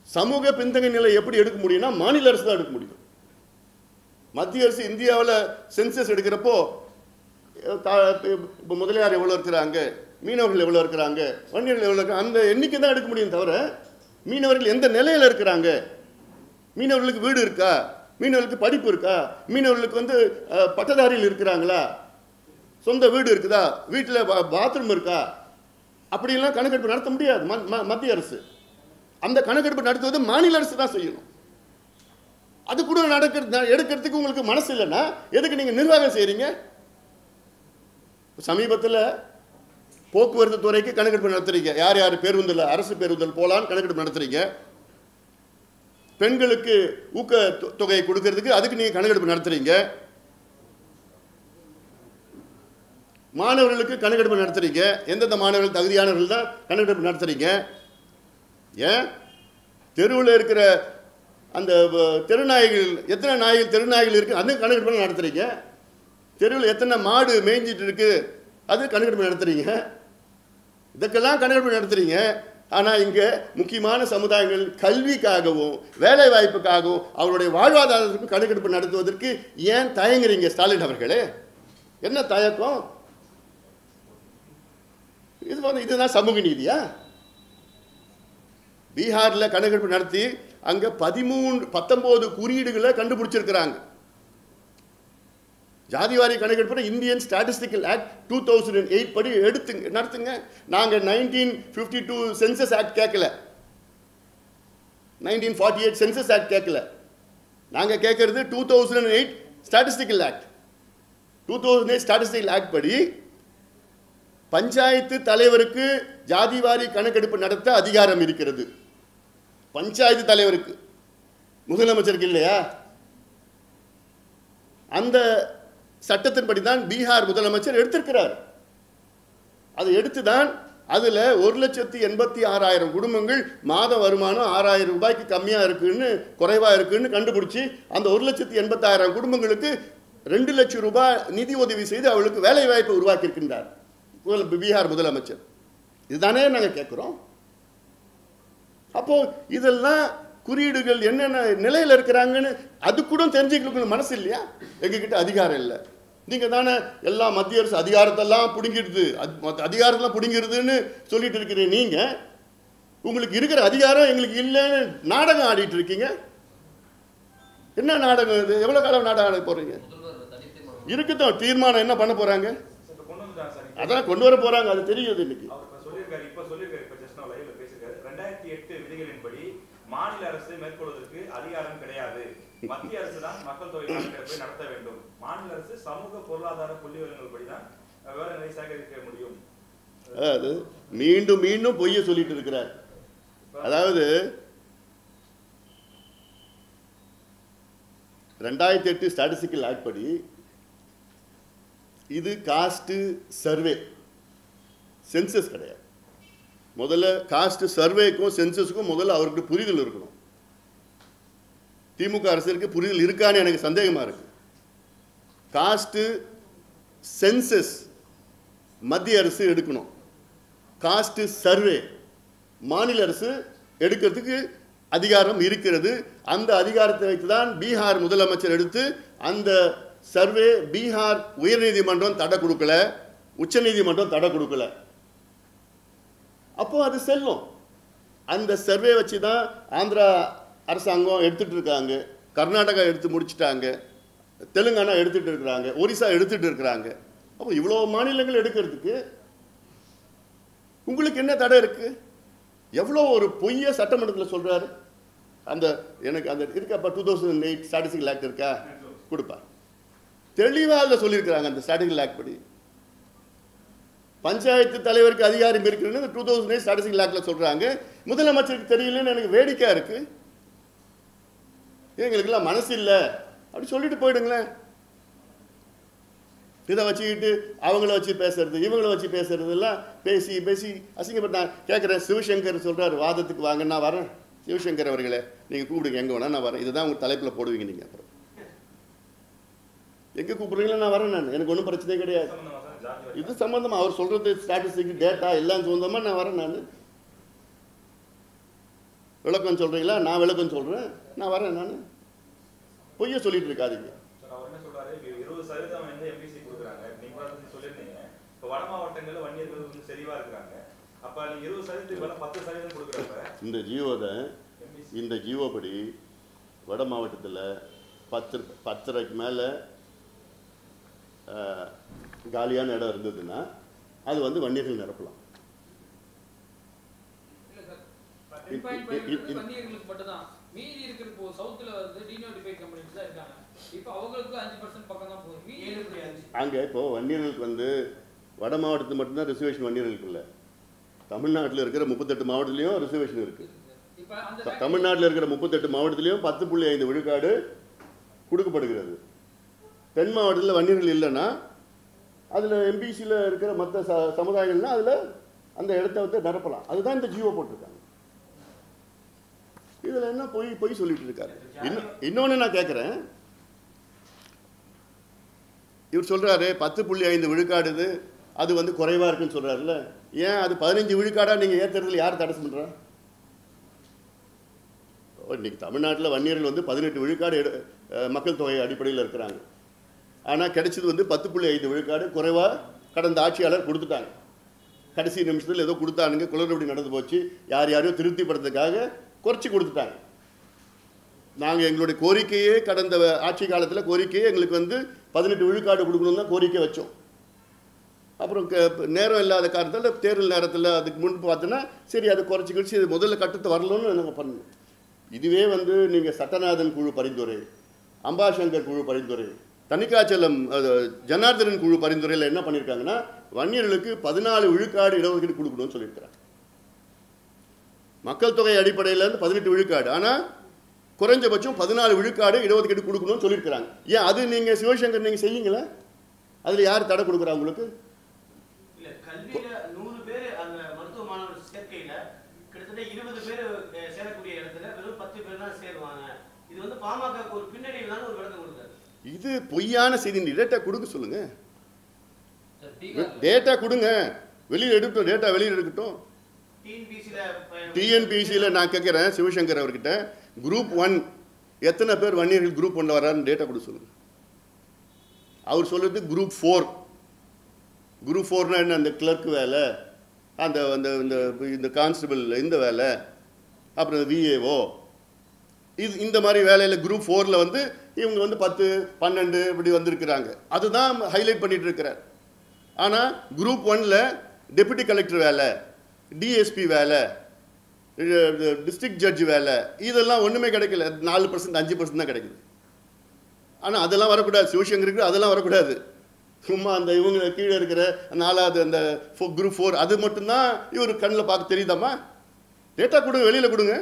Speaker 1: சமூக பின்தங்கிய நிலை எப்படி எடுக்க முடியும்னா மாநில அரசு தான் எடுக்க முடியும். மத்திய அரசு இந்தியாவில் சென்சஸ் எடுக்கிறப்போ இப்போ முதலியார் எவ்வளோ இருக்கிறாங்க, மீனவர்கள் எவ்வளோ இருக்கிறாங்க, வன்னியர்கள் எவ்வளோ இருக்கிறாங்க, அந்த எண்ணிக்கை தான் எடுக்க முடியும் தவிர மீனவர்கள் எந்த நிலையில் இருக்கிறாங்க, மீனவர்களுக்கு வீடு இருக்கா, மீனவர்களுக்கு படிப்பு இருக்கா, மீனவர்களுக்கு பட்டதாரியில் இருக்கிறாங்களா, சொந்த வீடு இருக்குதா, வீட்டில் பாத்ரூம் இருக்கா, அப்படிலாம் கணக்கெடுப்பு நடத்த முடியாது மத்திய அரசு. அந்த கணக்கெடுப்பு நடத்துவது மாநில அரசு தான் செய்யணும். அது கூட எடுக்கிறதுக்கு உங்களுக்கு மனசு இல்லைன்னா எதுக்கு நீங்கள் நிர்வாகம் செய்கிறீங்க? சமீபத்தில் போக்குவரத்து துறைக்கு கணக்கெடுப்பு நடத்துறீங்க. யார் யார் பேருந்தில், அரசு பேருந்தில் போகலான்னு கணக்கெடுப்பு நடத்துறீங்க. பெண்களுக்கு ஊக்க தொகையை கொடுக்கறதுக்கு அதுக்கு நீங்கள் கணக்கெடுப்பு நடத்துறீங்க. மாணவர்களுக்கு கணக்கெடுப்பு நடத்துறீங்க. எந்தெந்த மாணவர்கள் தகுதியானவர்கள் தான் கணக்கெடுப்பு நடத்துறீங்க. ஏன் தெருவில் இருக்கிற அந்த தெருநாய்கள், எத்தனை நாய்கள் தெருநாய்கள் இருக்கு அது கணக்கெடுப்பு நடத்துறீங்க. தெருவில் எத்தனை மாடு மேய்ஞ்சிட்டு இருக்கு அது கணக்கெடுப்பு நடத்துறீங்க. இதுக்கெல்லாம் கணக்கெடுப்பு நடத்துறீங்க. ஆனால் இங்கே முக்கியமான சமுதாயங்கள் கல்விக்காகவும் வேலை வாய்ப்புக்காகவும் அவருடைய வாழ்வாதாரத்துக்கும் கணக்கெடுப்பு நடத்துவதற்கு ஏன் தயங்குறீங்க ஸ்டாலின் அவர்களே? என்ன தயக்கம்? இதுதான் சமூக நீதியா? பீகாரில் கணக்கெடுப்பு நடத்தி அங்கே 19 குறியீடுகளை கண்டுபிடிச்சிருக்கிறாங்க. ஜாதிவாரி கணக்கெடுப்பு இந்தியன் ஸ்டாட்டிஸ்டிக்கல் ஆக்ட் 2008 படி நடத்துங்க. நாங்கள் 1952 சென்சஸ் ஆக்ட் கேட்கல, 1948 சென்சஸ் ஆக்ட் கேட்கல. நாங்கள் கேட்கறது 2008 ஸ்டாட்டிஸ்டிக்கல் ஆக்ட். 2008 ஸ்டாட்டிஸ்டிக்கல் ஆக்ட் படி பஞ்சாயத்து தலைவருக்கு ஜாதிவாரி கணக்கெடுப்பு நடத்த அதிகாரம் இருக்கிறது. பஞ்சாயத்து தலைவருக்கு, முதலமைச்சருக்கு இல்லையா? அந்த சட்டத்தின்படி தான் பீகார் முதலமைச்சர் எடுத்திருக்கிறார். அதை எடுத்துதான் அதில் 1,86,000 குடும்பங்கள் மாத வருமானம் 6,000 ரூபாய்க்கு கம்மியாக இருக்குன்னு, குறைவாக இருக்குன்னு கண்டுபிடிச்சி அந்த 1,86,000 குடும்பங்களுக்கு 2 லட்சம் ரூபாய் நிதி உதவி செய்து அவளுக்கு வேலை வாய்ப்பை உருவாக்கி இருக்கின்றார் பீகார் முதலமைச்சர். இதுதானே நாங்கள் கேட்குறோம். அப்போ இதெல்லாம் குறியீடுகள் என்னென்ன நிலையில் இருக்கிறாங்கன்னு அது கூட தெரிஞ்சுக்கணும் மனசு இல்லையா? எங்ககிட்ட அதிகாரம் இல்லை. நீங்கள் தானே எல்லாம் மத்திய அரசு அதிகாரத்தெல்லாம் பிடுங்கிடுது, அதிகாரத்தெல்லாம் பிடுங்கிடுதுன்னு சொல்லிட்டு இருக்கிறீங்க. நீங்கள் உங்களுக்கு இருக்கிற அதிகாரம் எங்களுக்கு இல்லைன்னு நாடகம் ஆடிட்டு இருக்கீங்க. என்ன நாடகம் இது? எவ்வளோ காலம் நாடகம் ஆட போகிறீங்க? இருக்குதான் தீர்மானம் என்ன பண்ண போகிறாங்க? அதான் கொண்டு வர போகிறாங்க, அது தெரியுது. இன்னைக்கு
Speaker 3: மாநில அரசு மேற்கொள்வதற்கு அதிகாரம் கிடையாது. மத்திய அரசு தான் மக்கள் தொகை கணக்கெடுப்பை நடத்த வேண்டும். மாநில அரசு சமூக பொருளாதார புள்ளிவிவரங்கள் படிதான் விவரங்களை சேகரிக்க முடியும்.
Speaker 1: அது மீண்டும் மீண்டும் பொய்ய சொல்லிட்டு இருக்கிறார். அதாவது 2008 ஸ்டாட்டிஸ்டிக்கல் ஆக்ட் படி இது காஸ்ட் சர்வே, சென்சஸ் கிடையாது. முதல்ல காஸ்ட் சர்வேக்கும் சென்சஸுக்கும் முதல்ல அவருக்கு புரிதல் இருக்கணும். திமுக அரசுக்கு புரிதல் இருக்கான்னு எனக்கு சந்தேகமாக இருக்கு. காஸ்ட் சென்சஸ் மத்திய அரசு எடுக்கணும், காஸ்ட் சர்வே மாநில அரசு எடுக்கிறதுக்கு அதிகாரம் இருக்கிறது. அந்த அதிகாரத்தை வைத்து தான் பீகார் முதலமைச்சர் எடுத்து அந்த சர்வே பீகார் உயர்நீதிமன்றம் தடை கொடுக்கல, உச்சநீதிமன்றம் தடை கொடுக்கல. அப்போ அது செல்லும். அந்த சர்வே வச்சு தான் ஆந்திரா அரசாங்கம் எடுத்துட்டு இருக்காங்க, கர்நாடகா எடுத்து முடிச்சிட்டாங்க, தெலுங்கானா எடுத்துட்டு இருக்கிறாங்க, ஒரிசா எடுத்துட்டு இருக்கிறாங்க. அப்போ இவ்வளோ மாநிலங்கள் எடுக்கிறதுக்கு உங்களுக்கு என்ன தடை இருக்கு? எவ்வளோ ஒரு பொய்ய சட்டமன்றத்தில் சொல்றாரு. அந்த எனக்கு அந்த இருக்காப்பா 2008 ஸ்டாட்டிஸ்டிக்கல் ஆக்ட் இருக்கா கொடுப்பா, தெளிவாக சொல்லியிருக்கிறாங்க. அந்த ஸ்டாட்டிஸ்டிக்கல் ஆக்ட் படி பஞ்சாயத்து தலைவருக்கு அதிகாரம் இருக்குன்னு 2008 ஸ்டாட்டிஸ்டிக்கல் ஆக்ட்ல சொல்றாங்க. முதலமைச்சருக்கு தெரியலன்னு எனக்கு வேடிக்கையா இருக்கு. எங்களுக்கெல்லாம் மனசு இல்லை அப்படி சொல்லிட்டு போயிடுங்களேன். இதை வச்சுக்கிட்டு அவங்கள வச்சு பேசுறது, இவங்கள வச்சு பேசுறது எல்லாம் பேசி பேசி அசிங்கப்பட்டான். கேட்குறேன், சிவசங்கர் சொல்றாரு வாதத்துக்கு வாங்க, நான் வரேன். சிவசங்கர் அவர்களே, நீங்கள் கூப்பிடுங்க, எங்கே வேணா நான் வரேன். இதுதான் உங்கள் தலைப்பில் போடுவீங்க நீங்கள். அப்புறம் எங்கே கூப்பிடுறீங்களா நான் வரேன். நான் எனக்கு ஒன்றும் பிரச்சனை கிடையாது. இது சம்மந்தமாக அவர் சொல்கிறது ஸ்டாட்டிஸ்டிக் டேட்டா எல்லாம் சொந்தமாக நான் வரேன். நான் விளக்கம் சொல்கிறீங்களா? நான் விளக்கம் சொல்கிறேன், நான் வரேன். நான் பொய்ய சொல்லிட்டு இருக்காதீங்க.
Speaker 3: அவர் என்ன சொல்றாரு, 20% வந்து எம்பிசி கொடுக்குறாங்க. நீங்க சொல்லிருந்தீங்க, இப்போ வட மாவட்டங்களில் வன்னியர்கள் வந்து செறிவா இருக்கிறாங்க. அப்ப நீங்க 20% 10% கொடுக்குறப்ப
Speaker 1: இந்த ஜீவோ படி வட மாவட்டத்தில் 10:30க்கு மேலே காலியான இடம் இருந்ததுன்னா அது வந்து வன்னியர்கள் நிரப்பலாம்.
Speaker 4: வன்னியர்களுக்கு மட்டும்தான். மீதி இருக்கிற சவுத்துல வந்து டினோட்டிஃபைட் கம்பெனிஸ் தான் இருக்காங்க. இப்போ அவங்களுக்கு 5% பக்கம் தான் போகுது. மீதி எப்படி
Speaker 1: அங்கே இப்போ வன்னியர்களுக்கு வந்து வட மாவட்டத்தில் மட்டும்தான் ரிசர்வேஷன் வன்னியர்களுக்கு இல்லை. தமிழ்நாட்டில் இருக்கிற 38 மாவட்டத்திலையும் ரிசர்வேஷன் இருக்குது. தமிழ்நாட்டில் இருக்கிற 38 மாவட்டத்திலையும் 10.5 விழுக்காடு கொடுக்கப்படுகிறது. தென் மாவட்டத்தில் வன்னியர்கள் இல்லைன்னா அதில் எம்பிசியில் இருக்கிற மற்ற சமுதாயங்கள்னால் அதில் அந்த இடத்த வந்து நிரப்பலாம். அதுதான் இந்த ஜீவோ போட்டிருக்காங்க. இதில் என்ன பொய் சொல்லிட்டு இருக்காரு. இன்னொன்று நான் கேட்குறேன், இவர் சொல்கிறாரு 10.5 விழுக்காடு அது வந்து குறைவாக இருக்குன்னு சொல்கிறாருல்ல. ஏன் அது 15 விழுக்காடாக நீங்கள் ஏற்றுறதுல யார் தடை பண்ணுறா? இன்னைக்கு தமிழ்நாட்டில் வன்னியர்கள் வந்து 18 விழுக்காடு மக்கள் தொகை அடிப்படையில் இருக்கிறாங்க. ஆனால் கிடைச்சது வந்து 10.5 விழுக்காடு குறைவாக கடந்த ஆட்சியாளர் கொடுத்துட்டாங்க. கடைசி நிமிஷத்தில் ஏதோ கொடுத்தானுங்க, குளறுபடி நடந்து போச்சு, யாரையோ திருப்திப்படுறதுக்காக குறைச்சி கொடுத்துட்டாங்க. நாங்கள் எங்களுடைய கோரிக்கையே கடந்த ஆட்சி காலத்தில் கோரிக்கையே எங்களுக்கு வந்து 18 விழுக்காடு கொடுக்கணும் தான் கோரிக்கை வச்சோம். அப்புறம் நேரம் இல்லாத காரணத்தில் தேர்தல் நேரத்தில் அதுக்கு முன்பு பார்த்தோன்னா சரி அதை குறைச்சி கழிச்சு இது முதல்ல கட்டத்தை வரணும்னு நாங்கள் பண்ணோம். இதுவே வந்து நீங்கள் சட்டநாதன் குழு பரிந்துரை, அம்பாசங்கர் குழு பரிந்துரை, தணிக்காச்சலம் ஜனார்தனன் குழு பரிந்துரையில் என்ன பண்ணியிருக்காங்கன்னா வன்னியர்களுக்கு 14 விழுக்காடு இடஒதுக்கீடு கொடுக்கணும்னு சொல்லியிருக்கிறாங்க. மக்கள் தொகை அடிப்படையில் 18 விழுக்காடு, ஆனால் குறைஞ்சபட்சம் 14 விழுக்காடு இடஒதுக்கீடு கொடுக்கணும்னு சொல்லியிருக்கிறாங்க. ஏன் அது நீங்கள் சிவசங்கர் நீங்கள் செய்யுங்களேன், அதில் யார் தடை கொடுக்குறா உங்களுக்கு?
Speaker 2: இல்லை, கல்வியில் 100 பேர் அந்த மருத்துவ மாணவர் சேர்க்கையில் கிட்டத்தட்ட 20 பேர் சேரக்கூடிய இடத்துல வெறும் 10 பேர் தான் சேருவாங்க. இது வந்து பாமக ஒரு பின்னடைவு தான் ஒரு விளக்கம் கொடுத்தாரு. இது
Speaker 1: பொய்யான செய்தி. டேட்டா கொடுக்க சொல்லுங்க, டேட்டா கொடுங்க, வெளியில் எடுக்கட்டும், டேட்டா வெளியில் எடுக்கட்டும். டிஎன்பிசியில் நான் கேட்குறேன் சிவசங்கர் அவர்கிட்ட, குரூப் 1 எத்தனை பேர் வன்னியர்கள் குரூப் 1 வரான்னு டேட்டா கொடுக்க சொல்லுங்க. அவர் சொல்றது குரூப் 4. குரூப் 4னா என்ன? அந்த கிளர்க் வேலை, அந்த இந்த கான்ஸ்டபிள் இந்த வேலை, அப்புறம் விஏஓ, இது இந்த மாதிரி வேலையில் குரூப் 4ல் வந்து இவங்க வந்து 10, 12 இப்படி வந்திருக்கிறாங்க. அதுதான் ஹைலைட் பண்ணிட்டு இருக்கிறார். ஆனால் குரூப் 1ல் டெபுட்டி கலெக்டர் வேலை, டிஎஸ்பி வேலை, டிஸ்ட்ரிக்ட் ஜட்ஜ் வேலை, இதெல்லாம் ஒன்றுமே கிடைக்கல. 4%, 5% தான் கிடைக்குது. ஆனால் அதெல்லாம் வரக்கூடாது. சிவசங்கருக்கு அதெல்லாம் வரக்கூடாது. சும்மா அந்த இவங்க கீழே இருக்கிற 4வது அந்த குரூப் 4 அது மட்டும்தான் இவர் கண்ணில் பார்க்க தெரியுதாம்மா? டேட்டா கொடுங்க, வெளியில் கொடுங்க.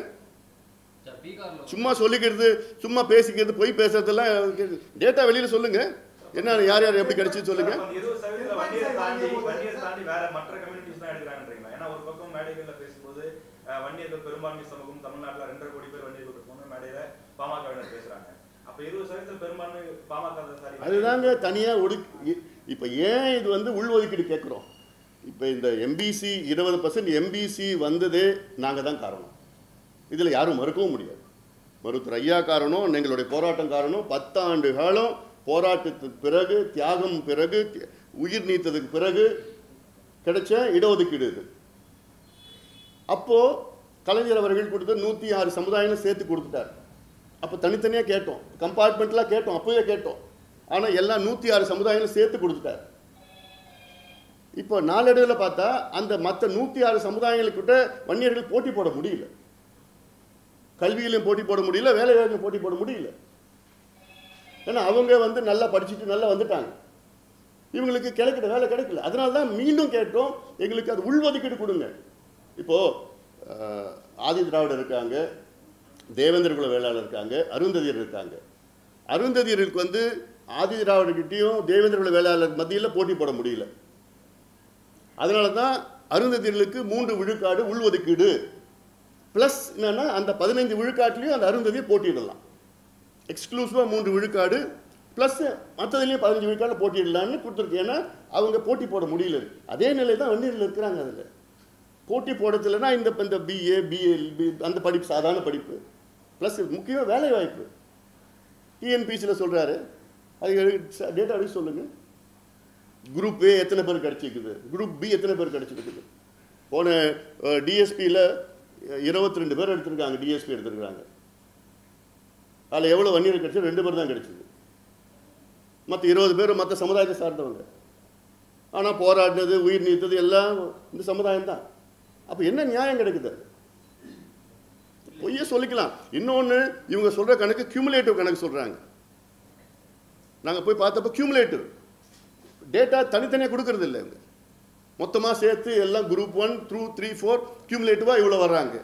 Speaker 1: சும்மா சொல்லிக்கிறது, சும்மா பேசிக்கிறது, பொய் பேசுறதெல்லாம் டேட்டா வெளியில் சொல்லுங்க. என்ன யார் யார் எப்படி கிடைச்சு சொல்லுங்க.
Speaker 3: வன்னியர்கள் பெரும்பான்மை சமூகம் தமிழ்நாட்டில் 2.5 கோடி பேர் வன்னியர்கள் இருக்கணும் மேடையில பாமகவினர் பேசுறாங்க. அப்ப 20% பெரும்பான்மை பாமக.
Speaker 1: அதுதாங்க தனியா ஒதுக்கி. இப்ப ஏன் இது வந்து உள்ஒதுக்கீடு கேட்கிறோம்? இப்ப இந்த எம்பிசி 20% எம்பிசி வந்ததே நாங்க தான் காரணம். இதுல யாரும் மறுக்கவும் முடியாது. மருத்துவர் ஐயா காரணம், எங்களுடைய போராட்டம் காரணம். 10 ஆண்டு காலம் போராட்டத்துக்கு பிறகு, தியாகம் பிறகு, உயிர் நீத்ததுக்கு பிறகு கிடைச்ச இடஒதுக்கீடு இது. அப்போ கலைஞர் அவர்கள் கொடுத்த 106 சமுதாயம் சேர்த்து கொடுத்துட்டார். அப்போ தனித்தனியாக கேட்டோம், கம்பார்ட்மெண்ட்லாம் கேட்டோம், அப்போவே கேட்டோம். ஆனால் எல்லாம் 106 சமுதாயம் சேர்த்து கொடுத்துட்டார். இப்போ நாளடைவில் பார்த்தா அந்த மற்ற 106 சமுதாயங்களுக்கிட்ட வன்னியர்கள் போட்டி போட முடியல. கல்வியிலையும் போட்டி போட முடியல, வேலை வாய்ப்பு போட்டி போட முடியல. ஏன்னா அவங்க வந்து நல்லா படிச்சுட்டு நல்லா வந்துட்டாங்க. இவங்களுக்கு கிடைக்கிற வேலை கிடைக்கல. அதனால தான் மீண்டும் கேட்டோம், எங்களுக்கு அது உள்ஒதுக்கீடு கொடுங்க. இப்போது ஆதி திராவிடர் இருக்காங்க, தேவேந்திர குல வேளாளர் இருக்காங்க, அருந்ததியர் இருக்காங்க. அருந்ததியர்களுக்கு வந்து ஆதி திராவிடர்கிட்டையும் தேவேந்திர குல வேளாளர் மத்தியில் போட்டி போட முடியல. அதனால தான் அருந்ததியர்களுக்கு 3 விழுக்காடு உள்ஒதுக்கீடு ப்ளஸ் என்னென்னா அந்த 15 விழுக்காட்டுலேயும் அந்த அருந்ததியை போட்டியிடலாம். எக்ஸ்க்ளூசிவாக 3 விழுக்காடு ப்ளஸ் மற்றதுலேயும் 15 விழுக்காடு போட்டியிடலான்னு கொடுத்துருக்கு. ஏன்னா அவங்க போட்டி போட முடியல. அதே நிலை தான் வன்னியரில் இருக்கிறாங்க. அதில் போட்டி போடுறதுலன்னா இந்த பிஏ பிஎல்பி அந்த படிப்பு சாதாரண படிப்பு ப்ளஸ் முக்கியமாக வேலை வாய்ப்பு. டிஎன்பிசியில் சொல்கிறாரு, அது டேட்டா எடுத்து சொல்லுங்கள். குரூப் ஏ எத்தனை பேர் கிடச்சிருக்குது, குரூப் பி எத்தனை பேர் கிடச்சிருக்குது. போன டிஎஸ்பியில் 22 பேர் எடுத்திருக்காங்க, டிஎஸ்பி எடுத்திருக்காங்க. அதில் எவ்வளோ வன்னியர் கிடச்சி? 2 பேர் தான் கிடச்சிது. மற்ற 20 பேர் மற்ற சமுதாயத்தை சார்ந்தவங்க. ஆனால் போராடினது உயிர் நீத்தது எல்லாம் இந்த சமுதாயம் தான். அப்போ என்ன நியாயம் கிடைக்குது? பொய்ய சொல்லிக்கலாம். இன்னொன்று, இவங்க சொல்கிற கணக்கு கியூமுலேட்டிவ் கணக்கு சொல்கிறாங்க. நாங்கள் போய் பார்த்தப்போ கியூமுலேட்டிவ் டேட்டா தனித்தனியாக கொடுக்கறது இல்லை. இவங்க மொத்தமாக சேர்த்து எல்லாம் குரூப் 1 through 3 4 கியூமுலேட்டிவாக இவ்வளோ வர்றாங்க.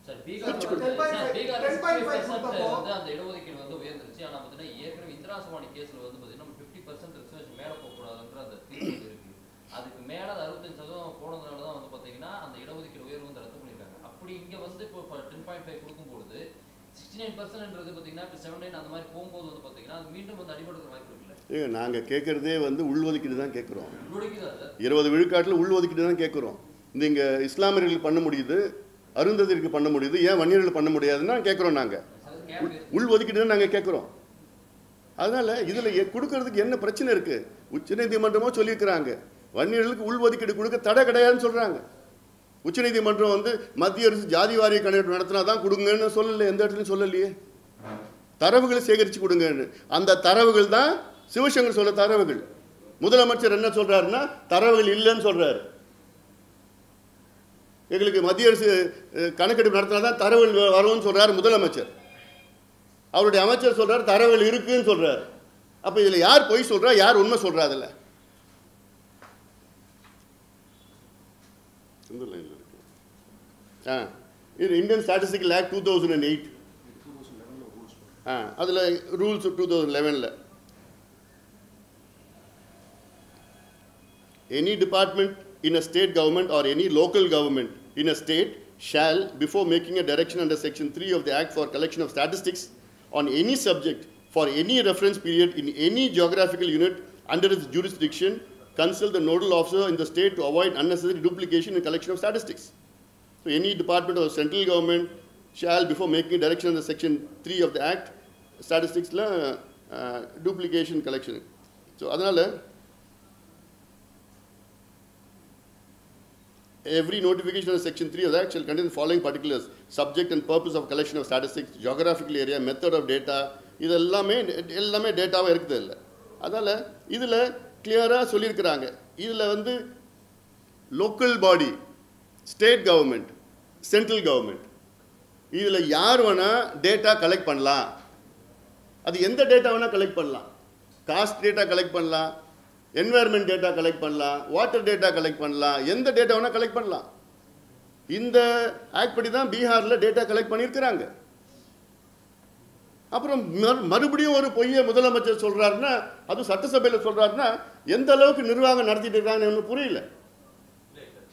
Speaker 5: சார் பீகார் 10.5% வந்து அந்த இடஒதுக்கீடு வந்து உயர்ந்துருச்சு. ஆனால் பார்த்தீங்கன்னா ஏற்கனவே இந்திரா சவானி கேஸில் வந்து பார்த்தீங்கன்னா 50% ரிசர்வேஷன் மேலே போகக்கூடாதுன்ற அந்த தீர்ப்பு இருக்கு. அதுக்கு மேலே 65% போனதுனால தான் வந்து பார்த்தீங்கன்னா அந்த இடஒதுக்கீடு உயர்வு வந்து ரத்து பண்ணியிருக்காங்க. அப்படி இங்கே வந்து இப்போ 10.5 கொடுக்கும்போது 69%ன்றது பார்த்தீங்கன்னா இப்போ 79 அந்த மாதிரி போகும்போது வந்து பார்த்தீங்கன்னா அது மீண்டும் வந்து அடிபடுற வாய்ப்பு இருக்குல்ல?
Speaker 1: நாங்கள் கேட்குறதே வந்து உள்ஒதுக்கீடு தான் கேட்குறோம்.
Speaker 5: உள்ஒதுக்கீடு தான் சார்.
Speaker 1: 20 விழுக்காட்டில் உள்ஒதுக்கீடு தான் கேட்குறோம். நீங்கள் இஸ்லாமியர்களுக்கு பண்ண முடியுது, அருந்ததிற்கு பண்ண முடியுது, ஏன் வன்னியர்கள் பண்ண முடியாதுன்னா கேட்குறோம். நாங்கள் உள்ஒதுக்கீடு தான் நாங்கள் கேட்குறோம். அதனால் இதில் கொடுக்கறதுக்கு என்ன பிரச்சனை இருக்குது? உச்சநீதிமன்றமோ சொல்லியிருக்கிறாங்க, வன்னியர்களுக்கு உள்ஒதுக்கீடு கொடுக்க தடை கிடையாதுன்னு சொல்கிறாங்க. உச்சநீதிமன்றம் வந்து மத்திய அரசு ஜாதி வாரிய கணக்கெடுப்பு நடத்தினா தான் கொடுங்கன்னு சொல்லலை, எந்த இடத்துலையும் சொல்லலையே. தரவுகளை சேகரித்து கொடுங்கன்னு. அந்த தரவுகள் தான் சிவசங்கர் சொல்ல தரவுகள். முதலமைச்சர் என்ன சொல்கிறாருன்னா தரவுகள் இல்லைன்னு சொல்கிறாரு. எங்களுக்கு மத்திய அரசு கணக்கெடுப்பு நடத்தினா தான் தரவுகள் வரும்னு சொல்கிறார் முதலமைச்சர். அவருடைய அமைச்சர் சொல்கிறார் தரவுகள் இருக்குன்னு சொல்கிறார். அப்போ இதில் யார் பொய் சொல்கிறா, யார் உண்மை சொல்கிறா? அதில் இது இந்தியன் ஸ்டாட்டிஸ்டிக்கல் ஆக்ட் 2008 அதில் rules 2011. Any department in a state government or any local government in a state shall, before making a direction under section 3 of the Act for collection of statistics on any subject for any reference period in any geographical unit under its jurisdiction, consult the nodal officer in the state to avoid unnecessary duplication in collection of statistics. So any department of central government shall, before making a direction under section 3 of the Act, statistics duplication collection. So அதனால every notification under section 3 of the Act shall contain the following particulars: subject and purpose of collection of statistics, geographical area, method of data. இது எல்லாமே டேட்டாவாக இருக்குது இல்லை. அதனால் இதில் கிளியராக சொல்லியிருக்கிறாங்க. இதில் வந்து local body, state government, central government, இதில் யார் வேணால் டேட்டா கலெக்ட் பண்ணலாம். அது எந்த டேட்டா வேணால் கலெக்ட் பண்ணலாம். காஸ்ட் டேட்டா கலெக்ட் பண்ணலாம், என்வாயர்மெண்ட் டேட்டா கலெக்ட் பண்ணலாம், வாட்டர் டேட்டா கலெக்ட் பண்ணலாம், எந்த டேட்டா வேணால் கலெக்ட் பண்ணலாம். இந்த ஆக்ட் படி தான் பீகாரில் டேட்டா கலெக்ட் பண்ணியிருக்கிறாங்க. அப்புறம் மறுபடியும் ஒரு பொய்யை முதலமைச்சர் சொல்கிறாருன்னா, அது சட்டசபையில் சொல்கிறாருன்னா எந்த அளவுக்கு நிர்வாகம் நடத்திட்டு இருக்காங்கன்னு ஒன்றும் புரியல.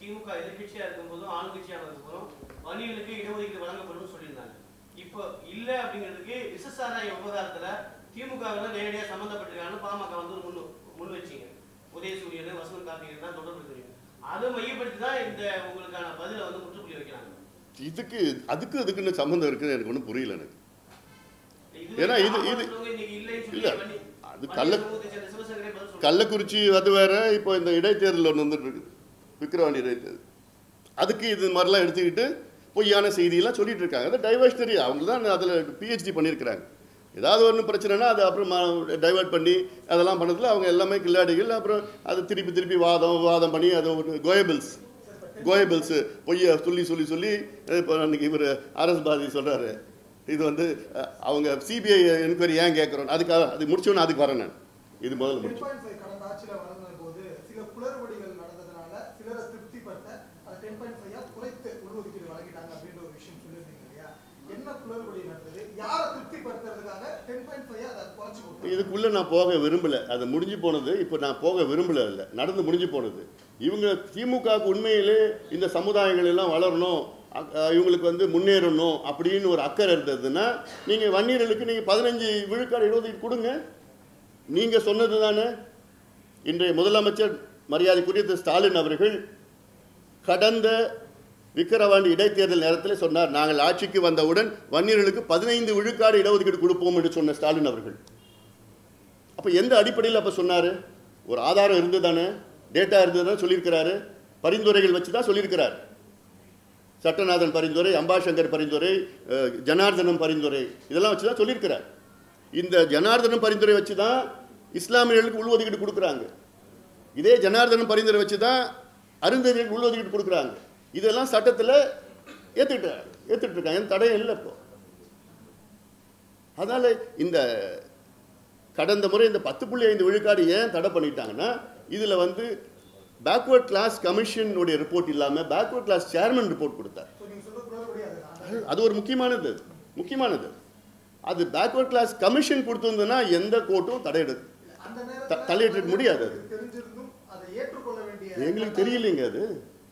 Speaker 2: திமுக எதிர்கட்சியாக இருக்கும்போதும் ஆளுங்கட்சியாக இருக்கும்போதும் வன்னியர்களுக்கு இடஒதுக்கீடு வழங்கப்படும் சொல்லியிருந்தாங்க. இப்போ இல்லை அப்படிங்கிறதுக்கு விசசாராய விவகாரத்தில் திமுக நேரடியாக சம்மந்தப்பட்டிருக்காங்கன்னு பாமக வந்து முன் வச்சிங்க. உதயசூரியன், வசந்த் கார்த்திகேயன் தான் தொடர்பு. அதை மையப்படுத்தி தான் இந்த உங்களுக்கான பதிலை வந்து முற்றுப்புள்ளி வைக்கிறாங்க.
Speaker 1: அதுக்குன்னு சம்மந்தம் இருக்குன்னு எனக்கு ஒன்றும் புரியல. எனக்கு ஏன்னா இது இல்லை, அது கள்ளக்குறிச்சி அது வேற. இப்போ இந்த இடைத்தேர்தல் ஒன்று வந்துட்டு இருக்குது, விக்கிரவாண்டி இடைத்தேர்தல். அதுக்கு இது மாதிரிலாம் எடுத்துக்கிட்டு பொய்யான செய்தியெல்லாம் சொல்லிட்டு இருக்காங்க. அது டைவர்ஷனரி. அவங்க தான் அதில் பிஹெச்டி பண்ணியிருக்கிறாங்க. ஏதாவது ஒன்று பிரச்சனைனா அதை அப்புறம் டைவர்ட் பண்ணி அதெல்லாம் பண்ணதில் அவங்க எல்லாமே கில்லாடிகள். அப்புறம் அது திருப்பி வாதம் பண்ணி அது ஒரு கோயபிள்ஸ் பொய்யை சொல்லி இப்போ அன்றைக்கி இவர் ஆர்எஸ் பாரதி சொல்கிறாரு, இது வந்து அவங்க சிபிஐ என்கொயரி ஏன் கேட்குறோம், அதுக்காக அது முடிச்சோன்னு அதுக்கு வரேன் நான். இது முதல்ல முடிச்சு
Speaker 6: கடந்த ஆட்சியில் வழங்கின போது சில குளறுபடிகள் நடந்ததுனால சிலரை திருப்திப்பட்ட 10.5 குறைத்து உள்ஒதுக்கீடு வழங்கிட்டாங்க அப்படின்ற ஒரு விஷயம் சொல்லியிருந்தீங்க இல்லையா? என்ன குளறுபடி நடந்தது? யாரை திருப்திப்படுத்துறதுக்காக 10.5 அதை குறைச்சி கொடுத்தாங்க?
Speaker 1: இதுக்குள்ளே நான் போக விரும்பலை. அது முடிஞ்சு போனது. இப்போ நான் போக விரும்பலை. இல்லை, நடந்து முடிஞ்சு போனது. இவங்க திமுகவுக்கு உண்மையிலே இந்த சமுதாயங்கள் எல்லாம் வளரணும், இவங்களுக்கு வந்து முன்னேறணும் அப்படின்னு ஒரு அக்கறை இருந்ததுன்னா நீங்கள் வன்னியர்களுக்கு நீங்கள் 15 விழுக்காடு இடஒதுக்கீடு கொடுங்க. நீங்கள் சொன்னது தானே. இன்றைய முதலமைச்சர் மரியாதைக்குரிய திரு ஸ்டாலின் அவர்கள் கடந்த விக்கிரவாண்டி இடைத்தேர்தல் நேரத்தில் சொன்னார், நாங்கள் ஆட்சிக்கு வந்தவுடன் வன்னியர்களுக்கு 15 விழுக்காடு இடஒதுக்கீடு கொடுப்போம் என்று சொன்ன ஸ்டாலின் அவர்கள். அப்போ எந்த அடிப்படையில் அப்போ சொன்னார்? ஒரு ஆதாரம் இருந்து தானே, டேட்டா இருந்து தானே சொல்லியிருக்கிறாரு. பரிந்துரைகள் வச்சு தான் சொல்லியிருக்கிறார். சட்டநாதன் பரிந்துரை, அம்பாசங்கர் பரிந்துரை, ஜனார்தனம் பரிந்துரை, இதெல்லாம் வச்சு தான் சொல்லியிருக்கிறார். இந்த ஜனார்தனம் பரிந்துரை வச்சு தான் இஸ்லாமியர்களுக்கு உள்ஒதுக்கீடு கொடுக்குறாங்க. இதே ஜனார்தனம் பரிந்துரை வச்சு தான் அருந்ததியர்களுக்கு உள்ஒதுக்கீடு கொடுக்குறாங்க. இதெல்லாம் சட்டத்தில் ஏற்றுட்டு இருக்காங்க. எந்த தடையும் இல்லை இப்போ. அதனால் இந்த கடந்த முறை இந்த 10.5 விழுக்காடு ஏன் தடை பண்ணிட்டாங்கன்னா, இதில் வந்து பேக்வர்ட் கிளாஸ் கமிஷனுடைய ரிப்போர்ட் இல்லாமல் பேக்வர்ட் கிளாஸ் சேர்மன் ரிப்போர்ட் கொடுத்தார். அது ஒரு முக்கியமானது. அது பேக்வர்ட் கிளாஸ் கமிஷன் கொடுத்துருந்ததுன்னா எந்த கோர்ட்டும் தலையிட முடியாது. அது எங்களுக்கு தெரியலைங்க. அது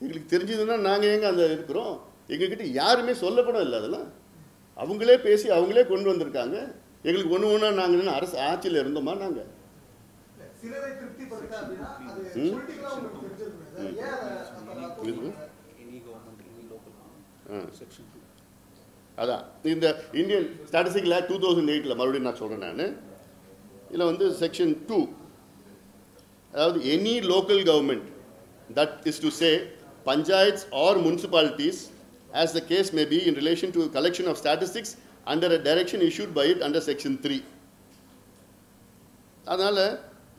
Speaker 1: எங்களுக்கு தெரிஞ்சதுன்னா நாங்கள் எங்கே அந்த இருக்கிறோம்? எங்ககிட்ட யாருமே சொல்லப்படும் இல்லை. அதெல்லாம் அவங்களே பேசி அவங்களே கொண்டு வந்திருக்காங்க. எங்களுக்கு ஒன்று நாங்கள் அரசு ஆட்சியில் இருந்தோமா? நாங்கள் அதான் இந்த இந்தியன் ஸ்டாட்டிஸ்டிக்கல் ஆக்ட் 2008 மறுபடியும் நான் சொல்கிறேன். நான் இதில் வந்து செக்ஷன் 2, அதாவது any local government, that is to say panchayats or municipalities, as the case may be, in relation to collection of statistics under a direction issued by it under section 3. அதனால்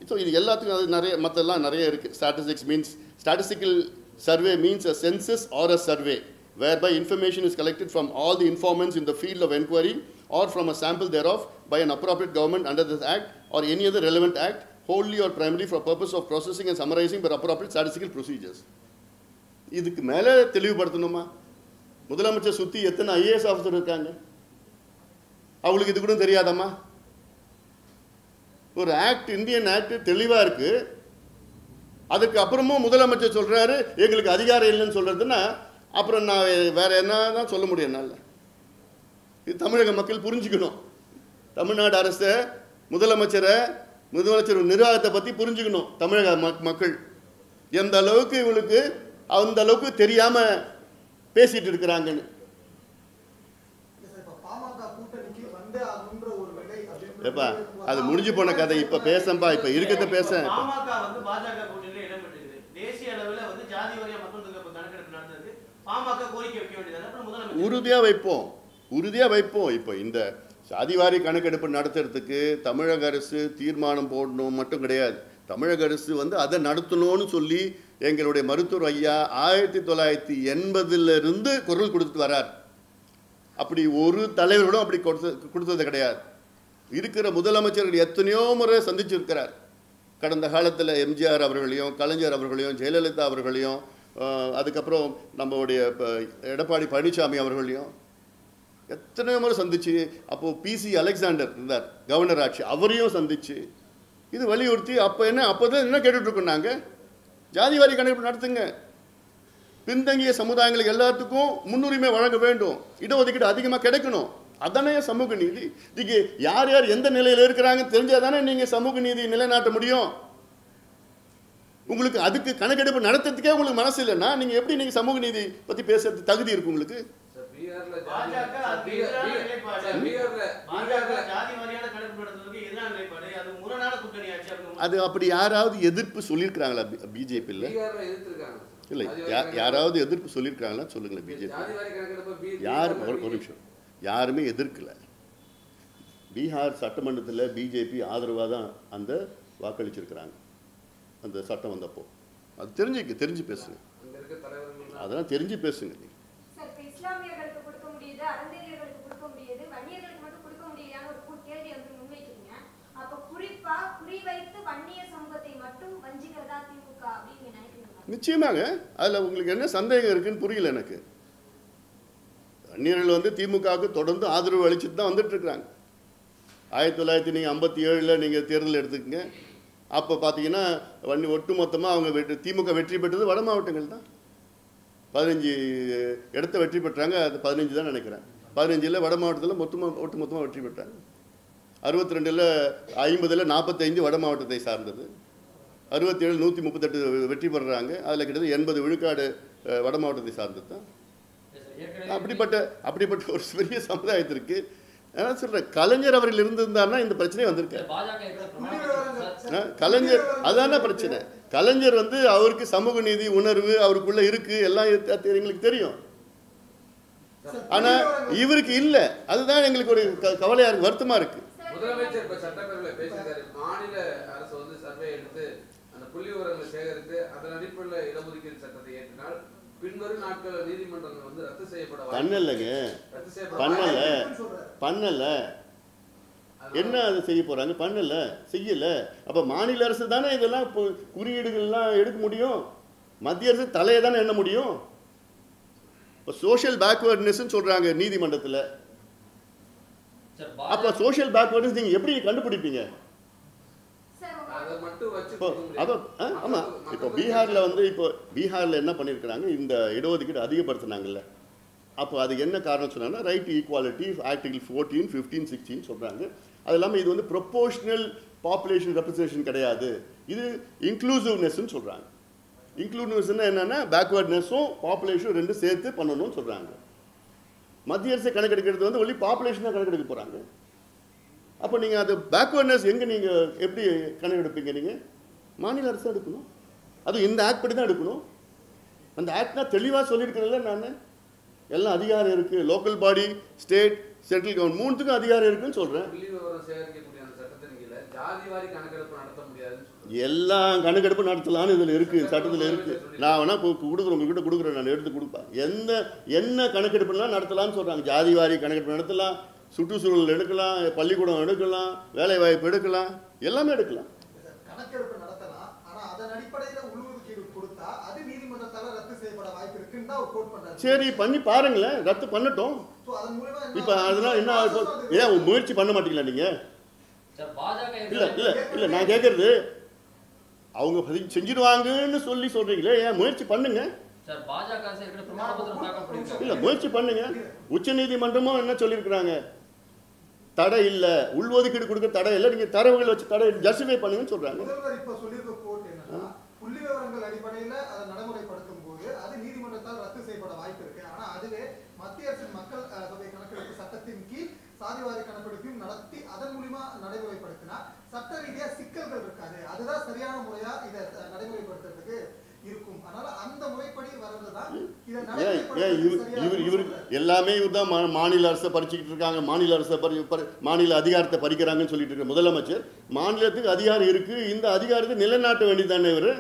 Speaker 1: so இது எல்லாத்துக்கும் அது நிறைய மற்றெல்லாம் நிறைய இருக்குது. Statistics means statistical survey means a census or a survey whereby information is collected from all the informants in the field of enquiry or from a sample thereof by an appropriate government under this act or any other relevant act, wholly or primarily for purpose of processing and summarizing by appropriate statistical procedures. இதுக்கு மேலே தெளிவுபடுத்தணுமா? முதலமைச்சர் சுற்றி எத்தனை IAS officer இருக்காங்க? அவங்களுக்கு இது கூட தெரியாதம்மா? ஒரு ஆக்ட், இந்தியன் ஆக்ட் தெளிவாக இருக்குது. அதுக்கு அப்புறமும் முதலமைச்சர் சொல்கிறாரு எங்களுக்கு அதிகாரம் இல்லைன்னு சொல்கிறதுன்னா அப்புறம் நான் வேறு என்ன தான் சொல்ல முடியும் என்னால்? இது தமிழக மக்கள் புரிஞ்சுக்கணும். தமிழ்நாடு அரசை, முதலமைச்சர் நிர்வாகத்தை பற்றி புரிஞ்சுக்கணும். தமிழக மக்கள் எந்த அளவுக்கு இவங்களுக்கு அந்த அளவுக்கு தெரியாமல் பேசிட்டு இருக்கிறாங்கன்னு. ஏப்பா அது முடிஞ்சு போன கதை. இப்ப பேசம்பா, இப்ப இருக்கிறத பேச.
Speaker 2: பாமக வந்து பாஜக கூட்டணியில இடம் பெற்றிருக்கு. தேசிய அளவில் வந்து ஜாதி வாரியா மக்கள் தொகை கணக்கெடுப்பு நடத்துறதுக்கு பாமக கோரிக்கை வைக்க வேண்டியது. அப்புறம் முதலமைச்சர் உறுதியா வைப்போம். இப்போ இந்த ஜாதிவாரி கணக்கெடுப்பு நடத்துறதுக்கு தமிழக அரசு தீர்மானம் போடணும் மட்டும் கிடையாது. தமிழக அரசு வந்து அதை நடத்தணும்னு சொல்லி எங்களுடைய மருத்துவர் ஐயா 1980 குரல் கொடுத்துட்டு வரார். அப்படி ஒரு தலைவர்களும் அப்படி கொடுத்தது கிடையாது. இருக்கிற முதலமைச்சர்கள் எத்தனையோ முறை சந்திச்சிருக்கிறார். கடந்த காலத்தில் எம்ஜிஆர் அவர்களையும், கலைஞர் அவர்களையும், ஜெயலலிதா அவர்களையும், அதுக்கப்புறம் நம்மளுடைய எடப்பாடி பழனிசாமி அவர்களையும் எத்தனையோ முறை சந்திச்சு, அப்போது PC அலெக்சாண்டர் இருந்தார் கவர்னர் ஆட்சி, அவரையும் சந்திச்சு இது வலியுறுத்தி அப்போதான் என்ன கேட்டுட்ருக்கோம் நாங்கள், ஜாதிவாரி கணக்கெடுப்பு நடத்துங்க, பின்தங்கிய சமுதாயங்களுக்கு எல்லாத்துக்கும் முன்னுரிமை வழங்க வேண்டும், இடஒதுக்கீடு அதிகமாக கிடைக்கணும். அதானே சமூக நீதி. இதுக்கு யார் யார் எந்த நிலையில் இருக்கிறாங்கன்னு தெரிஞ்சால் தானே நீங்கள் சமூக நீதி நிலைநாட்ட முடியும். உங்களுக்கு அதுக்கு கணக்கெடுப்பு நடத்துறதுக்கே உங்களுக்கு மனசு இல்லைன்னா நீங்கள் எப்படி நீங்கள் சமூக நீதி பற்றி பேசுறது தகுதி இருக்கு உங்களுக்கு? அது அப்படி யாராவது எதிர்ப்பு சொல்லியிருக்கிறாங்களா பிஜேபியில்? இல்லை, யாராவது எதிர்ப்பு சொல்லியிருக்கிறாங்களா சொல்லுங்களேன். பிஜேபி யார்? ஒரு நிமிஷம், யாருமே எதிர்க்கலை. பீகார் சட்டமன்றத்தில் பிஜேபி ஆதரவாக தான் அந்த வாக்களிச்சிருக்கிறாங்க அந்த சட்டம் வந்தப்போ. அது தெரிஞ்சு பேசுங்க, அதெல்லாம் தெரிஞ்சு பேசுங்க.
Speaker 7: இஸ்லாமியர்களுக்கு கொடுக்க முடியுது, அறந்தேரியர்களுக்கு கொடுக்க முடியுது, வன்னியர்களுக்கு மட்டும் கொடுக்க முடியலையான ஒரு கேள்வி வந்து முன்வைக்கிறீங்க. அப்ப குறிப்பா குறிவைத்து வன்னிய சமூகத்தை மட்டும் வஞ்சிக்கிறதா திமுக அப்படின்னு நினைக்கிறீங்க?
Speaker 1: நிச்சயமாக. அதில் உங்களுக்கு என்ன சந்தேகம் இருக்குன்னு புரியல எனக்கு. வன்னியர்கள் வந்து திமுகவுக்கு தொடர்ந்து ஆதரவு அளிச்சுட்டு தான் வந்துட்டு இருக்கிறாங்க. 1957 நீங்கள் தேர்தல் எடுத்துக்கங்க. அப்போ பார்த்தீங்கன்னா ஒட்டு மொத்தமாக அவங்க திமுக வெற்றி பெற்றது வட மாவட்டங்கள் தான். 15 இடத்த வெற்றி பெற்றாங்க. அது 15 தான் நினைக்கிறேன். 15ல் வட மாவட்டத்தில் ஒட்டுமொத்தமாக வெற்றி பெற்றாங்க. 62ல் 50ல் 45 வட மாவட்டத்தை சார்ந்தது. 67 138 வெற்றி பெறுறாங்க. அதில் கிட்டத்தட்ட 80 விழுக்காடு வட மாவட்டத்தை சார்ந்தது தான். அப்படிப்பட்ட ஒரு பெரிய சமுதாயத்திற்கு நான் சொல்கிறேன், கலைஞர் அவர்கள் இருந்திருந்தாருன்னா இந்த பிரச்சனை வந்திருக்காரு. கலைஞர் அதான பிரச்சனை. கலைஞர் வந்து அவருக்கு சமூக நீதி உணர்வு அவருக்குள்ள இருக்கு, எல்லாம் எங்களுக்கு தெரியும். ஆனா இவருக்கு இல்ல. அதுதான் எங்களுக்கு ஒரு கவலையா இருக்கு, வருத்தமா இருக்கு.
Speaker 8: முதலமைச்சர் இப்ப சட்டப்பேரவையில் பேசியிருக்காரு. மாநில அரசு வந்து சர்வே எடுத்து அந்த புள்ளி விவரங்களை சேகரித்து அதன் அடிப்படையில் இடஒதுக்கீடு சட்டத்தை ஏற்றினால் பின்வரும் நாட்கள் நீதிமன்றங்கள் வந்து ரத்து செய்யப்பட
Speaker 1: பண்ணல. என்ன அது செய்ய போறாங்க? பண்ணல, செய்யல. அப்ப மாநில அரசு தானே இதெல்லாம் குறியீடுகள்லாம் எடுக்க முடியும். மத்திய அரசு தலையை தானே எண்ண முடியும். இப்போ சோஷியல் பேக்வர்ட்னஸ் சொல்றாங்க நீதிமன்றத்தில். அப்ப சோஷியல் பேக்வர்ட்னஸ் நீங்க எப்படி கண்டுபிடிப்பீங்க? ஆமா, இப்போ பீகார்ல என்ன பண்ணிருக்கிறாங்க, இந்த இடஒதுக்கீடு அதிகப்படுத்தினாங்கல்ல. அப்போ அது என்ன காரணம் சொன்னாங்கன்னா, ரைட் டு ஈக்குவாலிட்டி ஆர்டிகல் 14, 15, 16 சொல்றாங்க. அது இல்லாமல் இது வந்து ப்ரொபோஷனல் பாப்புலேஷன் ரெப்ரசன்டேஷன் கிடையாது, இது இன்க்ளூசிவ்னஸ்ன்னு சொல்றாங்க. இன்க்ளூசிவ்னஸ்னா என்னன்னா பேக்வர்ட்னஸும் பாப்புலேஷனும் ரெண்டும் சேர்த்து பண்ணணும்னு சொல்றாங்க. மத்திய அரசு கணக்கெடுக்கிறது வந்து ஒன்லி பாப்புலேஷன் தான் கணக்கெடுக்க போறாங்க. அப்போ நீங்கள் அது பேக்வர்ட்னஸ் எங்கே நீங்கள் எப்படி கணக்கெடுப்பீங்க? நீங்கள் மாநில அரசு எடுக்கணும். அது இந்த ஆக்ட் படி தான் எடுக்கணும். அந்த ஆக்ட்னா தெளிவாக சொல்லியிருக்கிறதில்ல. நான் எல்லாம் அதிகாரம் இருக்குது, local body, state, central government மூணுத்துக்கும் அதிகாரம் இருக்குன்னு சொல்கிறேன். எல்லாம் கணக்கெடுப்பு நடத்தலான்னு இதில் இருக்குது, சட்டத்தில் இருக்குது. நான் வேணால் கொடுக்குறேன், உங்ககிட்ட கொடுக்குறேன், நான் எடுத்து கொடுப்பேன். என்ன கணக்கெடுப்புலாம் நடத்தலாம்னு சொல்கிறாங்க. ஜாதி வாரி கணக்கெடுப்பு நடத்தலாம், சுற்றுச்சூழல் எடுக்கலாம், பள்ளிக்கூடம் எடுக்கலாம், வேலை வாய்ப்பு எடுக்கலாம், எல்லாமே எடுக்கலாம்.
Speaker 6: கணக்கெடுப்பு நடத்தலாம். ஆனா அதன் அடிப்படையில் உள்ஒதுக்கீடு கொடுத்தா அது நீதிமன்றத்தால ரத்து செய்யப்பட வாய்ப்பு இருக்குன்னு தான் கோட் பண்றாங்க.
Speaker 1: சரி, பண்ணி பாருங்களேன், ரத்து பண்ணட்டும். இப்ப அதனால என்ன ஏன் முயற்சி பண்ண மாட்டீங்களா நீங்க? இல்ல இல்ல இல்ல, நான் கேட்கறது அவங்க செஞ்சிருவாங்கன்னு சொல்றீங்களே, ஏன் முயற்சி பண்ணுங்க. இல்ல முயற்சி பண்ணுங்க. உச்ச நீதிமன்றமும் என்ன சொல்லியிருக்கிறாங்க, தடை இல்ல, உள்ஒதுக்கீடு கொடுக்க தடை இல்ல, நீங்க தரவுகள் வச்சு தடை ஜஸ்டிஃபை பண்ணுங்கன்னு சொல்றாங்க.
Speaker 6: முதல்வர் இப்ப சொல்லியிருக்க கோட் என்னன்னா, புள்ளி விவரங்கள் அடிப்படையில் அதை நடைமுறைப்படுத்தும் போது அது நீதிமன்றத்தால் ரத்து செய்யப்பட வாய்ப்பு இருக்கு. ஆனா அதுவே மத்திய அரசின் மக்கள் தொகை கணக்கெடுப்பு சட்டத்தின் கீழ் சாதிவாரி கணக்கெடுப்பையும் நடத்தி அதன் மூலமா நடைமுறைப்படுத்தினா சட்ட ரீதியா சிக்கல்கள் இருக்காது. அதுதான் சரியான முறையா இதை நடைமுறைப்படுத்துறதுக்கு இருக்கும். அதனால அந்த முறைப்படி வர்றதுதான்
Speaker 1: இவர் எல்லாமே இவர்தான் மாநில அரசை பறிச்சுக்கிட்டு இருக்காங்க, மாநில அரசை மாநில அதிகாரத்தை பறிக்கிறாங்கன்னு சொல்லிட்டு இருக்க முதலமைச்சர். மாநிலத்துக்கு அதிகாரம் இருக்கு, இந்த அதிகாரத்தை நிலைநாட்ட வேண்டியதானே இவரு.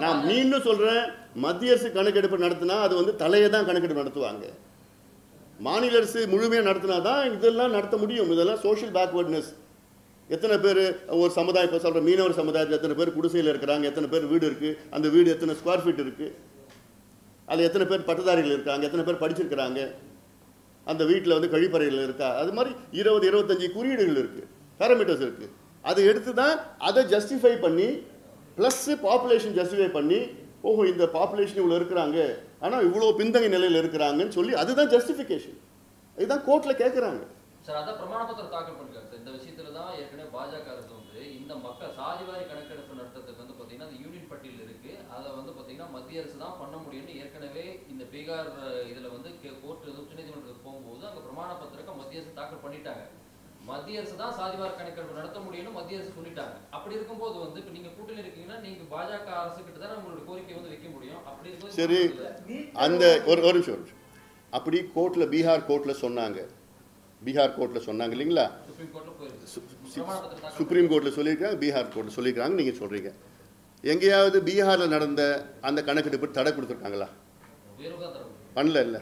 Speaker 1: நான் மீண்டும் சொல்றேன், மத்திய அரசு கணக்கெடுப்பு நடத்தினா அது வந்து தலையை தான் கணக்கெடுப்பு நடத்துவாங்க. மாநில அரசு முழுமையாக நடத்தினா தான் இதெல்லாம் நடத்த முடியும். இதெல்லாம் சோஷியல் பேக்வர்ட்னஸ். எத்தனை பேர் ஒரு சமுதாயம், இப்போ சொல்கிற மீனவர் சமுதாயத்தில் எத்தனை பேர் குடிசையில் இருக்கிறாங்க, எத்தனை பேர் வீடு இருக்குது, அந்த வீடு எத்தனை ஸ்கொயர் ஃபீட் இருக்குது, அதில் எத்தனை பேர் பட்டதாரிகள் இருக்காங்க, எத்தனை பேர் படிச்சிருக்கிறாங்க, அந்த வீட்டில் வந்து கழிப்பறைகள் இருக்கா, அது மாதிரி 20-25 குறியீடுகள் இருக்குது, பேராமீட்டர்ஸ் இருக்குது. அதை எடுத்து தான் அதை ஜஸ்டிஃபை பண்ணி ப்ளஸ் பாப்புலேஷன் ஜஸ்டிஃபை பண்ணி, ஓஹோ இந்த பாப்புலேஷன் இவ்வளோ இருக்கிறாங்க, ஆனால் இவ்வளோ பின்தங்கிய நிலையில் இருக்கிறாங்கன்னு சொல்லி அதுதான் ஜஸ்டிஃபிகேஷன். இதுதான் கோர்ட்டில் கேட்குறாங்க.
Speaker 5: சார் அதான் பிரமாண பத்திரம் தாக்கல் பண்ணிருக்காங்க சார். இந்த விஷயத்துல தான் ஏற்கனவே பாஜக அரசு வந்து இந்த மக்கள் சாதிவாரி கணக்கெடுப்பு நடத்துறதுக்கு வந்து பாத்தீங்கன்னா அந்த யூனியன் பட்டியல் இருக்கு, அதை வந்து பாத்தீங்கன்னா மத்திய அரசு தான் பண்ண முடியும்னு ஏற்கனவே இந்த பீகார் இதுல வந்து கோர்ட் உச்சநீதிமன்றத்துக்கு போகும்போது அங்க பிரமாண பத்திரம் மத்திய அரசு தாக்கல் பண்ணிட்டாங்க. மத்திய அரசு தான் சாதிவாரி கணக்கெடுப்பு நடத்த முடியும்னு மத்திய அரசு சொல்லிட்டாங்க. அப்படி இருக்கும்போது வந்து இப்ப நீங்க கூட்டணி இருக்கீங்கன்னா நீங்க பாஜக அரசு கிட்ட தான் உங்களுடைய கோரிக்கை வந்து வைக்க முடியும். அப்படி இருக்கும்
Speaker 1: சரி, அந்த ஒரு நிமிஷம் அப்படி கோர்ட்ல பீகார் கோர்ட்ல சொன்னாங்க, பீகார் கோர்ட்டில் சொன்னாங்க இல்லைங்களா, சுப்ரீம் கோர்ட்டில் சொல்லியிருக்காங்க, பீகார் கோர்ட்டில் சொல்லியிருக்காங்க. நீங்கள் சொல்கிறீங்க எங்கேயாவது பீகாரில் நடந்த அந்த கணக்கெடுப்பு தடை கொடுத்துருக்காங்களா? பண்ணல இல்லை.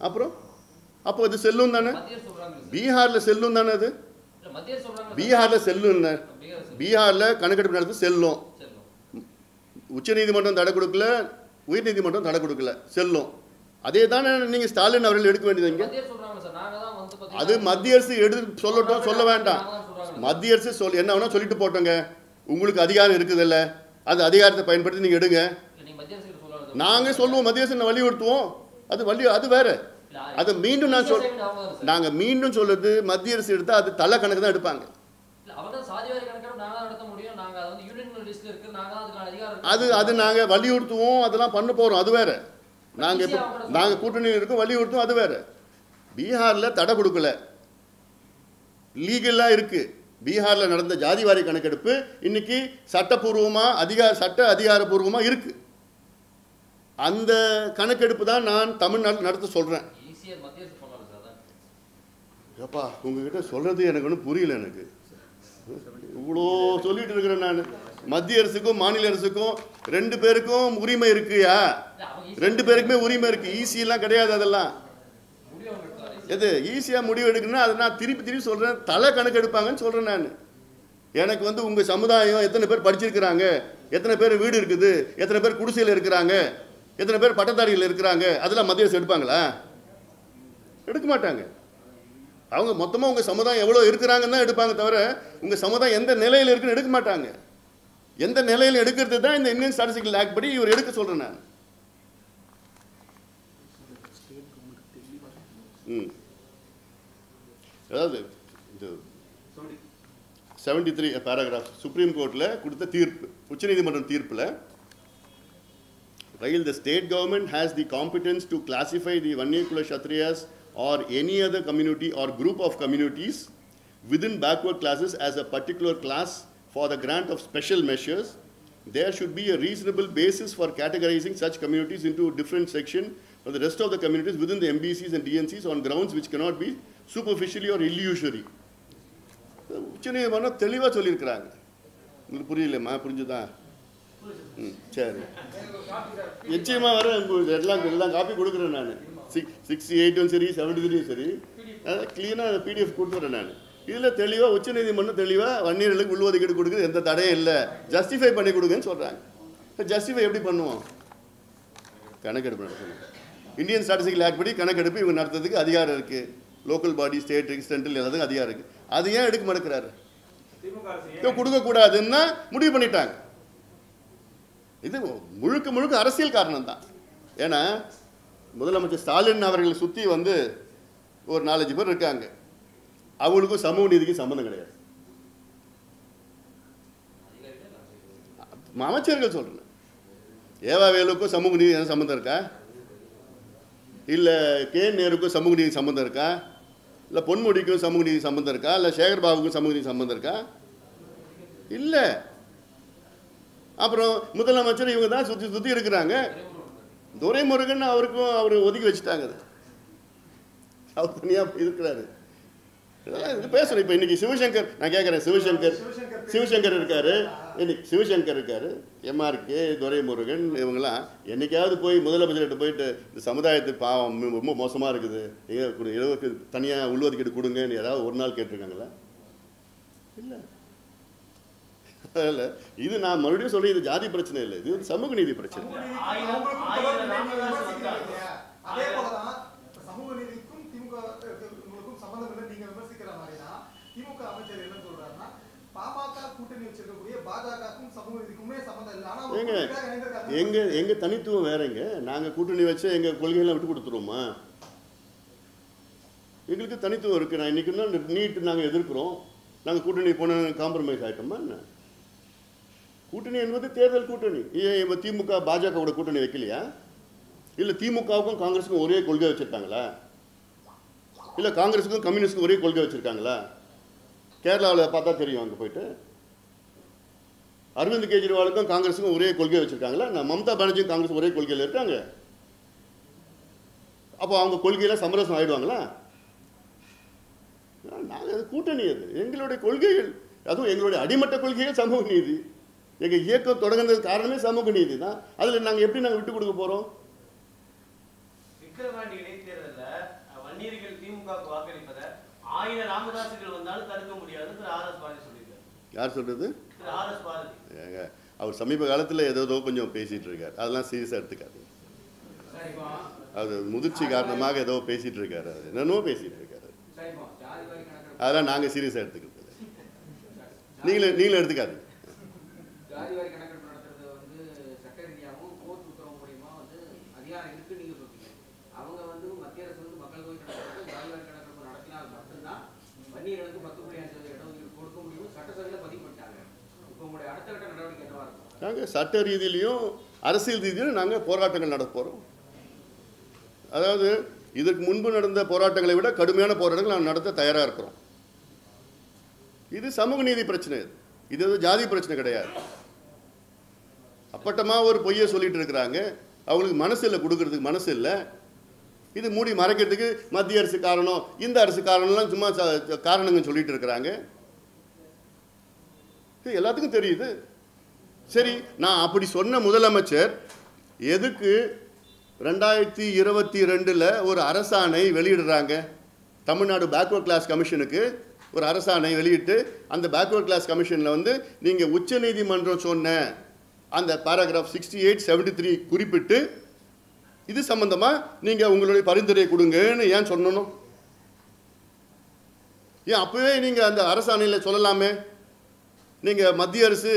Speaker 1: அப்புறம் அப்போ அது செல்லும் தானே, பீகாரில் செல்லும் தானே, அது பீகாரில் செல்லும், பீகாரில் கணக்கெடுப்பு நடந்து செல்லும். உச்சநீதிமன்றம் தடை கொடுக்கல, உயர்நீதிமன்றம் தடை கொடுக்கல, செல்லும். அதே தானே நீங்கள் ஸ்டாலின் அவர்கள் எடுக்க வேண்டியது. அது மத்திய அரசு எடுத்து சொல்லட்டும், சொல்ல வேண்டாம். மத்திய அரசு என்ன வேணா சொல்லிட்டு போட்டோங்க, உங்களுக்கு அதிகாரம் இருக்குதுல்ல, அந்த அதிகாரத்தை பயன்படுத்தி நீங்க எடுங்க. நாங்கள் சொல்லுவோம் மத்திய அரசு வலியுறுத்துவோம், அது வேற. அதை மீண்டும் நான் நாங்கள் மீண்டும் சொல்லுறது, மத்திய அரசு எடுத்தால் அது தலை கணக்கு தான் எடுப்பாங்க. அது நாங்கள் வலியுறுத்துவோம், அதெல்லாம் பண்ண போகிறோம், அது வேற. நாங்கள் கூட்டணியில் இருக்கோம், வலியுறுத்துவோம், அது வேற. பீகாரில் தடை கொடுக்கல, லீகலாக இருக்குது. பீகாரில் நடந்த ஜாதிவாரி கணக்கெடுப்பு இன்னைக்கு சட்டப்பூர்வமாக சட்ட அதிகாரப்பூர்வமாக இருக்குது. அந்த கணக்கெடுப்பு தான் நான் தமிழ்நாட்டில் நடத்த சொல்கிறேன். ஏப்பா உங்ககிட்ட சொல்கிறது எனக்கு ஒன்றும் புரியல. எனக்கு இவ்வளோ சொல்லிட்டு இருக்கிறேன் நான். மத்திய அரசுக்கும் மாநில அரசுக்கும் 2 பேருக்கும் உரிமை இருக்குயா, 2 பேருக்குமே உரிமை இருக்குது. ஈஸியெல்லாம் கிடையாது. அதெல்லாம் எது ஈஸியாக முடிவு எடுக்கணும்னா அதை நான் திருப்பி சொல்கிறேன், தலை கணக்கு எடுப்பாங்கன்னு சொல்கிறேன் நான். எனக்கு உங்கள் சமுதாயம் எத்தனை பேர் படிச்சிருக்கிறாங்க, எத்தனை பேர் வீடு இருக்குது, எத்தனை பேர் குடிசையில் இருக்கிறாங்க, எத்தனை பேர் பட்டதாரிகள் இருக்கிறாங்க, அதெல்லாம் மத்திய அரசு எடுப்பாங்களா? எடுக்க மாட்டாங்க. அவங்க மொத்தமாக உங்கள் சமுதாயம் எவ்வளோ இருக்கிறாங்கன்னு தான் எடுப்பாங்க, தவிர உங்கள் சமுதாயம் எந்த நிலையில் இருக்குன்னு எடுக்க மாட்டாங்க. எந்த நிலையில் எடுக்கிறது தான் இந்த இந்தியன் ஸ்டாட்டிஸ்டிக்கல் ஆக்ட் படி இவர் எடுக்க சொல்கிறேன் நான். அதாவது இந்த 73 பேராகிராஃப் சுப்ரீம் கோர்ட்டில் கொடுத்த தீர்ப்பு, உச்சநீதிமன்றம் தீர்ப்பில், while the state government has the competence to classify the Vanniyakula Kshatriyas or any other community or group of communities within backward classes as a particular class for the grant of special measures, there should be a reasonable basis for categorizing such communities into a different section from the rest of the communities within the MBCs and DNCs on grounds which cannot be superficially or illusory. உச்சநீதிமன்றம் தெளிவாக சொல்லியிருக்கிறாங்க. உங்களுக்கு புரியலம்மா? புரிஞ்சுதா? சரி, நிச்சயமாக வர எல்லாம் copy கொடுக்குறேன் நான். 68 சரி 73 சரி கிளீனாக பிடிஎஃப் கொடுத்துட்றேன் நான். இதில் தெளிவாக உச்சநீதிமன்றம் தெளிவாக வன்னியர்களுக்கு உள்ஒதுக்கீடு கொடுக்குறது எந்த தடையும் இல்லை, ஜஸ்டிஃபை பண்ணி கொடுங்கன்னு சொல்கிறாங்க. ஜஸ்டிஃபை எப்படி பண்ணுவோம்? கணக்கெடுப்பு நடத்தணும். இந்தியன் ஸ்டாட்டிஸ்டிக்கல் ஆக்ட் படி கணக்கெடுப்பு இவங்க நடத்துறதுக்கு அதிகாரம் இருக்குது. லோக்கல் பாடி, ஸ்டேட், சென்ட்ரல் எல்லாத்துக்கும் அதிகாரம் இருக்குது. அது ஏன் எடுக்க மறுக்கிறாரு? கொடுக்கக்கூடாதுன்னா முடிவு பண்ணிட்டாங்க. இது முழுக்க அரசியல் காரணம் தான். ஏன்னா முதலமைச்சர் ஸ்டாலின் அவர்களை சுற்றி ஒரு 4-5 பேர் இருக்காங்க, அவங்களுக்கும் சமூக நீதிக்கு சம்மந்தம் கிடையாது. அமைச்சர்கள் சொல்கிறேன், ஏவாவேலுக்கும் சமூக நீதி சம்மந்தம் இருக்கா? இல்லை நேருக்கும் சமூக நீதி சம்மந்தம் இருக்கா? இல்லை பொன்முடிக்கும் சமூக நீதி சம்மந்தம் இருக்கா? இல்லை சேகர்பாபுக்கும் சமூக நீதி சம்மந்தம் இருக்கா? இல்லை. அப்புறம் முதலமைச்சர் இவங்க தான் சுற்றி இருக்கிறாங்க. துரைமுருகன் அவர் ஒதுக்கி வச்சுட்டாங்க. அவர் தனியாக இருக்கிறாரு. இதெல்லாம் இது பேசுகிறேன். இப்போ இன்றைக்கி சிவசங்கர், நான் கேட்குறேன், சிவசங்கர் இருக்கார், இன்னைக்கு சிவசங்கர் இருக்கார், எம்ஆர்கே, துரைமுருகன், இவங்கெல்லாம் என்னைக்காவது போய் முதலமைச்சர்கிட்ட போயிட்டு இந்த சமுதாயத்துக்கு பாவம் ரொம்ப மோசமாக இருக்குது, இளவுக்கு தனியாக உள்ஒதுக்கீடு கொடுங்கன்னு ஏதாவது ஒரு நாள் கேட்டிருக்காங்களா? இல்லை. இல்லை, இது நான் மறுபடியும் சொல்கிறேன், இது ஜாதி பிரச்சனை இல்லை, இது சமூக நீதி பிரச்சனை.
Speaker 6: அதே போலதான் சமூக நீதிக்கும் திமுகவுக்கும் சம்பந்தம் இல்லை நீங்க விமர்சிக்கிற மாதிரி தான் திமுக அமைச்சர் என்ன சொல்றாருன்னா, பாமக கூட்டணி வச்சிருக்கக்கூடிய பாஜகவுக்கும் சமூக நீதிக்குமே சம்பந்தம் இல்லை. ஆனா
Speaker 1: எங்க தனித்துவம் வேறங்க. நாங்க கூட்டணி வச்சு எங்க கொள்கையெல்லாம் விட்டு கொடுத்துருவோமா? எங்களுக்கு தனித்துவம் இருக்கு. நான் இன்னைக்கு நீட் நாங்கள் எதிர்க்கிறோம், நாங்கள் கூட்டணி போன காம்ப்ரமைஸ் ஆகிட்டோமா என்ன? கூட்டணி என்பது தேர்தல் கூட்டணி. ஏன் திமுக பாஜகவோட கூட்டணி வைக்கலையா? இல்லை திமுகவுக்கும் காங்கிரஸுக்கும் ஒரே கொள்கை வச்சுருக்காங்களா? இல்லை காங்கிரஸுக்கும் கம்யூனிஸ்டுக்கும் ஒரே கொள்கை வச்சுருக்காங்களா? கேரளாவில் பார்த்தா தெரியும். அங்கே போயிட்டு அரவிந்த் கெஜ்ரிவாலுக்கும் காங்கிரஸுக்கும் ஒரே கொள்கை வச்சுருக்காங்களா? நான் மம்தா பானர்ஜியும் காங்கிரஸ் ஒரே கொள்கையில் இருக்காங்க. அப்போ அவங்க கொள்கையில் சமரசம் ஆகிடுவாங்களா? நாங்கள் கூட்டணி, அது எங்களுடைய கொள்கைகள், அதுவும் எங்களுடைய அடிமட்ட கொள்கைகள் சமூக நீதி. எங்கள் இயக்கம் தொடங்குனதுக்கு காரணமே சமூக நீதி தான். அதில் நாங்கள் எப்படி விட்டு கொடுக்க போகிறோம்?
Speaker 2: விக்கிரவாண்டி இடைத்தேர்தலில் வன்னியர்கள் திமுக வாக்களிப்பதை 1000 ராமதாசுகள் வந்தாலும் தடுக்க முடியாது ஆர்எஸ் பாரதி சொல்லியிருக்காரு.
Speaker 1: யார் சொல்றது?
Speaker 2: ஆர்எஸ் பாரதி.
Speaker 1: அவர் சமீப காலத்தில் ஏதோ கொஞ்சம் பேசிட்டு இருக்காரு, அதெல்லாம் சீரியஸாக எடுத்துக்காது. அது முதிர்ச்சி காரணமாக ஏதோ பேசிட்டு இருக்காரு, அது என்னன்னோ பேசிட்டு இருக்காரு. அதெல்லாம் நாங்கள் சீரியஸாக எடுத்துக்கிறது. நீங்களும் எடுத்துக்காது.
Speaker 8: ஜாதிவாரி கணக்கெடுப்பு நடத்துறது சட்ட ரீதியாகவும் கோர்ட் உத்தரவு மூலியமா
Speaker 9: வன்னியர்களுக்கு 10.5% இடஒதுக்கீடு கொடுக்க முடியும் சட்டசபையில பதிவு பண்ணிட்டாங்க. இப்போ உங்களுடைய அடுத்த கட்ட நடவடிக்கை என்னவா இருக்கும்?
Speaker 1: நாங்கள் சட்ட ரீதியிலையும் அரசியல் ரீதியிலும் நாங்கள் போராட்டங்கள் நடத்த போகிறோம். அதாவது இதற்கு முன்பு நடந்த போராட்டங்களை விட கடுமையான போராட்டங்கள் நாங்கள் நடத்த தயாராக இருக்கிறோம். இது சமூக நீதி பிரச்சனை, இது ஜாதி பிரச்சனை கிடையாது. அப்பட்டமாக ஒரு பொய்யை சொல்லிட்டு இருக்கிறாங்க, அவங்களுக்கு மனசு இல்லை, கொடுக்கறதுக்கு மனசு இல்லை. இது மூடி மறைக்கிறதுக்கு மத்திய அரசு காரணம், இந்த அரசு காரணம்லாம் சும்மா காரணங்கள் சொல்லிட்டு இருக்கிறாங்க. இது எல்லாத்துக்கும் தெரியுது. சரி, நான் அப்படி சொன்ன முதலமைச்சர் எதுக்கு 2022 ஒரு அரசாணை வெளியிடுறாங்க? தமிழ்நாடு பேக்வர்ட் கிளாஸ் கமிஷனுக்கு ஒரு அரசாணை வெளியிட்டு அந்த பேக்வர்ட் கிளாஸ் கமிஷனில் வந்து நீங்கள் உச்ச நீதிமன்றம் சொன்ன அந்த பேராகிராஃப் 6873 குறிப்பிட்டு இது சம்பந்தமாக நீங்கள் உங்களுடைய பரிந்துரை கொடுங்கன்னு ஏன் சொல்லணும்? ஏன் அப்போவே நீங்கள் அந்த அரசாணையில் சொல்லலாமே? நீங்கள் மத்திய அரசு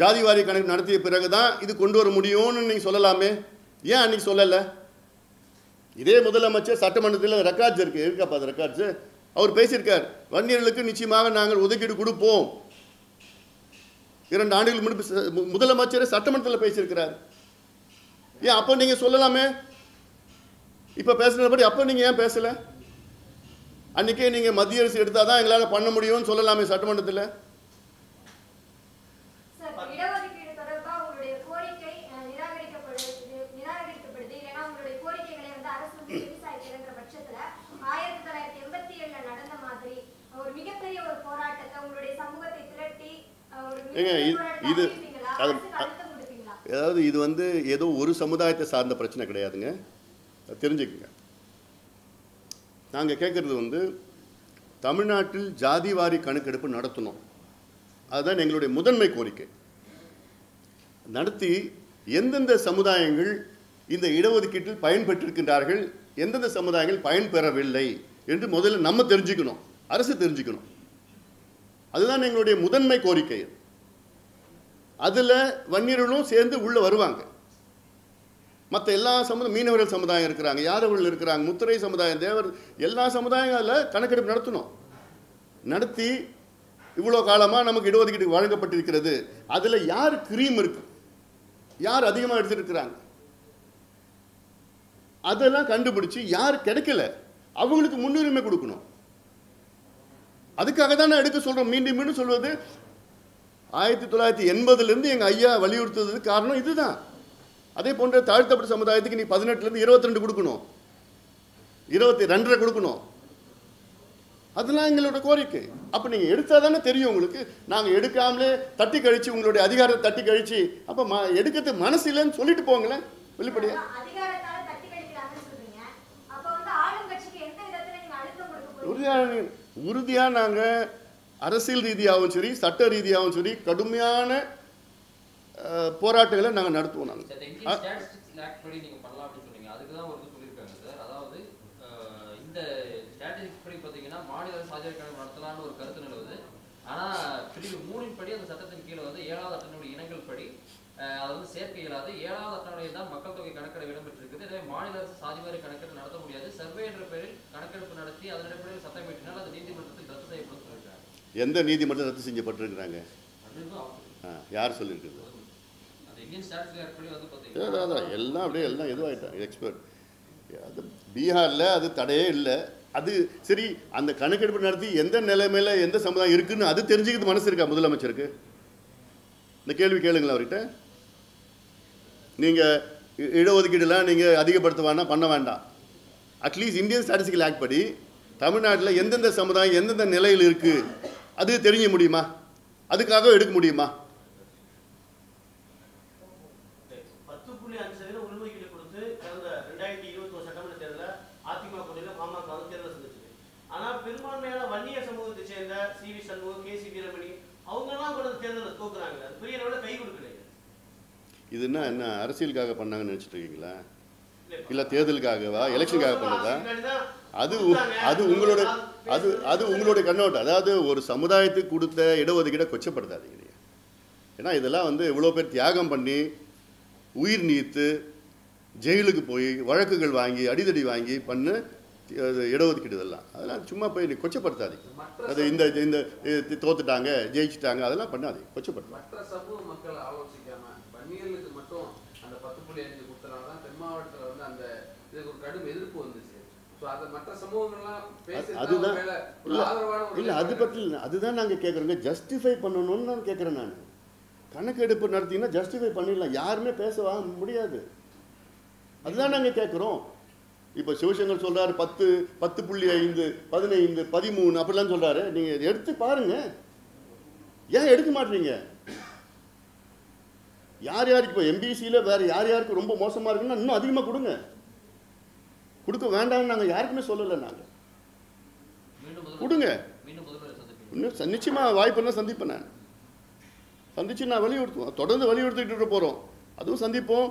Speaker 1: ஜாதிவாரி கணக்கு நடத்திய பிறகு தான் இது கொண்டு வர முடியும்னு நீங்கள் சொல்லலாமே? ஏன் அன்றைக்கி சொல்லலை? இதே முதலமைச்சர் சட்டமன்றத்தில் ரெக்கார்ட்ஸ் இருக்காப்பா, அது ரெக்கார்ட்ஸு அவர் பேசியிருக்கார். வன்னியர்களுக்கு நிச்சயமாக நாங்கள் ஒதுக்கீடு கொடுப்போம். 2 ஆண்டுகள் முன்பு முதலமைச்சர் சட்டமன்றத்தில் பேசியிருக்கிறார். ஏன் அப்போ நீங்கள் சொல்லலாமே? இப்போ பேசுனபடி அப்போ நீங்கள் ஏன் பேசலை? அன்றைக்கே நீங்கள் மத்திய அரசு எடுத்தால் தான் எங்களால் பண்ண முடியும்னு சொல்லலாமே சட்டமன்றத்தில். ஏங்க இது அது அதாவது இது வந்து ஏதோ ஒரு சமுதாயத்தை சார்ந்த பிரச்சனை கிடையாதுங்க, தெரிஞ்சுக்கங்க. நாங்கள் கேட்குறது வந்து தமிழ்நாட்டில் ஜாதிவாரி கணக்கெடுப்பு நடத்தணும். அதுதான் எங்களுடைய முதன்மை கோரிக்கை. நடத்தி எந்தெந்த சமுதாயங்கள் இந்த இடஒதுக்கீட்டில் பயன்பெற்றிருக்கின்றார்கள், எந்தெந்த சமுதாயங்கள் பயன்பெறவில்லை என்று முதல்ல நம்ம தெரிஞ்சுக்கணும், அரசு தெரிஞ்சுக்கணும். அதுதான் எங்களுடைய முதன்மை கோரிக்கை. அதில் வன்னியர்களும் சேர்ந்து உள்ளே வருவாங்க. மற்ற எல்லா மீனவர்கள் சமுதாயம் இருக்கிறாங்க, யாதவர்கள் இருக்கிறாங்க, முத்திரை சமுதாயம், தேவர், எல்லா சமுதாயம் அதில் கணக்கெடுப்பு நடத்தணும். நடத்தி இவ்வளோ காலமாக நமக்கு இடஒதுக்கீடு வழங்கப்பட்டிருக்கிறது, அதில் யார் கிரீம் இருக்கு, யார் அதிகமாக எடுத்துருக்கிறாங்க, அதெல்லாம் கண்டுபிடிச்சி யார் கிடைக்கல அவங்களுக்கு முன்னுரிமை கொடுக்கணும். அதுக்காக தான் நான் எடுக்க சொல்கிறோம். மீண்டும் மீண்டும் சொல்வது 1980 எங்கள் ஐயா வலியுறுத்துறதுக்கு காரணம் இதுதான். அதே போன்ற தாழ்த்தப்பட்ட சமுதாயத்துக்கு நீ 18 22 கொடுக்கணும், 22 கொடுக்கணும். அதெல்லாம் எங்களோட கோரிக்கை. அப்போ நீங்கள் எடுத்தால் தானே தெரியும் உங்களுக்கு. நாங்கள் எடுக்காமலே தட்டி கழிச்சு உங்களுடைய அதிகாரத்தை தட்டி கழிச்சு அப்போ எடுக்கிறதுக்கு மனசு இல்லைன்னு சொல்லிட்டு போங்களேன் வெளிப்படையா. உறுதியாக நாங்கள் அரசியல் ரீதியாகவும் சரி சட்ட ரீதியாகவும் சரி கடுமையான போராட்டங்களை நாங்கள் நடத்துவோம்.
Speaker 5: மாநில சாதிவாரி கணக்கு நடத்தலாம்னு ஒரு கருத்து நிலவுது. ஆனால் பிரிவு 3 படி அந்த சட்டத்தின் கீழே வந்து 7வது அட்டவணையுடைய இனங்கள் படி அதை வந்து சேர்க்க இயலாது. 7வது அட்டவணை தான் மக்கள் தொகை கணக்கெடுப்பு இடம்பெற்றிருக்குது. எனவே மாநில அரசு சாதிவாரி கணக்கெடுப்பு நடத்த முடியாது. சர்வே என்ற பெயரில் கணக்கெடுப்பு நடத்தி அதன் அடிப்படையில் சட்டம் இயற்றினால் அது நீதிமன்றத்தில் ரத்து செய்யப்படும் சொல்லியிருக்காங்க.
Speaker 1: எந்த நீதிமன்றம் ரத்து செய்யப்பட்டிருக்கிறாங்க? யார் சொல்லியிருக்குது?
Speaker 5: அந்த இந்தியன் ஸ்டாட்டிஸ்டிக்ஸ் படி வந்து பார்த்தீங்கன்னா
Speaker 1: எல்லாம் அப்படியே எல்லாம் எதுவாகிட்டாங்க எக்ஸ்பர்ட். அது பீகாரில் அது தடையே இல்லை. அது சரி, அந்த கணக்கெடுப்பு நடத்தி எந்த நிலைமையில் எந்த சமுதாயம் இருக்குன்னு அது தெரிஞ்சுக்கிறது மனசு இருக்கா முதலமைச்சருக்கு? இந்த கேள்வி கேளுங்களா அவர்கிட்ட. நீங்கள் இடஒதுக்கீடுலாம் நீங்கள் அதிகப்படுத்துவானா பண்ண வேண்டாம். அட்லீஸ்ட் இந்தியன் ஸ்டாட்டிஸ்டிக்கல் ஆக்ட் படி தமிழ்நாட்டில் எந்தெந்த சமுதாயம் எந்தெந்த நிலையில் இருக்குது அது தெரிஞ்ச முடியுமா? அதுக்காக எடுக்க முடியுமா?
Speaker 2: 10.5% உள்ஒதுக்கீடு கொடுத்து கடந்த 2021 சட்டமன்ற தேர்தலில் அதிமுக கூட்டணியில் பாமக தேர்தல் செஞ்சிருக்கு. ஆனால் பெரும்பான்மையான வன்னிய சமூகத்தை சேர்ந்த சி.வி. சண்முகம், கே.சி. வீரமணி அவங்கெல்லாம் கூட தேர்தலில் தோக்குறாங்க. பெரிய அளவில் கை கொடுக்கல. இது
Speaker 1: என்ன அரசியலுக்காக பண்ணாங்கன்னு நினச்சிட்டு இருக்கீங்களா? இல்லை தேர்தலுக்காகவா, எலெக்ஷனுக்காக பண்ணதா? அது உங்களுடைய கண்ணோட்டம். அதாவது ஒரு சமுதாயத்துக்கு கொடுத்த இடஒதுக்கீடை கொச்சப்படுத்தாதீங்க. ஏன்னா இதெல்லாம் வந்து இவ்வளோ பேர் தியாகம் பண்ணி உயிர் நீத்து ஜெயிலுக்கு போய் வழக்குகள் வாங்கி அடிதடி வாங்கி பண்ண இடஒதுக்கீடு இதெல்லாம் அதெல்லாம் சும்மா போய் நீ கொச்சப்படுத்தாதீங்க. அது இந்த இந்த தோத்துட்டாங்க ஜெயிச்சிட்டாங்க அதெல்லாம் பண்ணாதீங்க, கொச்சப்படுத்த.
Speaker 8: மற்ற சமூக மக்களை ஆலோசிக்காம வன்னியர்களுக்கு மட்டும் அந்த 10.5 கொடுத்தனால தான் தென் மாவட்டத்தில் வந்து அந்த இதுக்கு ஒரு கடும் எதிர்ப்பு வந்துச்சு. ஸோ அதை மற்ற சமூகங்கள்லாம்
Speaker 1: அதுதான்
Speaker 8: இல்லை
Speaker 1: அது பற்றி அதுதான் நாங்கள் கேட்குறோங்க. ஜஸ்டிஃபை பண்ணணும்னு நான் கேட்குறேன். நான் கணக்கெடுப்பு நடத்திங்கன்னா ஜஸ்டிஃபை பண்ணிடலாம், யாருமே பேச முடியாது. அதுதான் நாங்கள் கேட்குறோம். இப்போ சிவசங்கர் சொல்கிறாரு 10.5 15 13 அப்படிலாம் சொல்கிறாரு. நீங்கள் எடுத்து பாருங்க, ஏன் எடுக்க மாட்டீங்க? யார் யாருக்கு இப்போ எம்பிசியில் வேறு யார் யாருக்கு ரொம்ப மோசமாக இருக்குன்னா இன்னும் அதிகமாக கொடுங்க. கொடுக்க வேண்டாம்னு நாங்கள் யாருக்குமே சொல்லலை. நாங்கள் கொடுங்க, இன்னும் நிச்சயமாக வாய்ப்புன்னா சந்திப்பேன். நான் சந்திச்சு நான் வலியுறுத்துவோம், தொடர்ந்து வலியுறுத்திட்டு போகிறோம். அதுவும் சந்திப்போம்.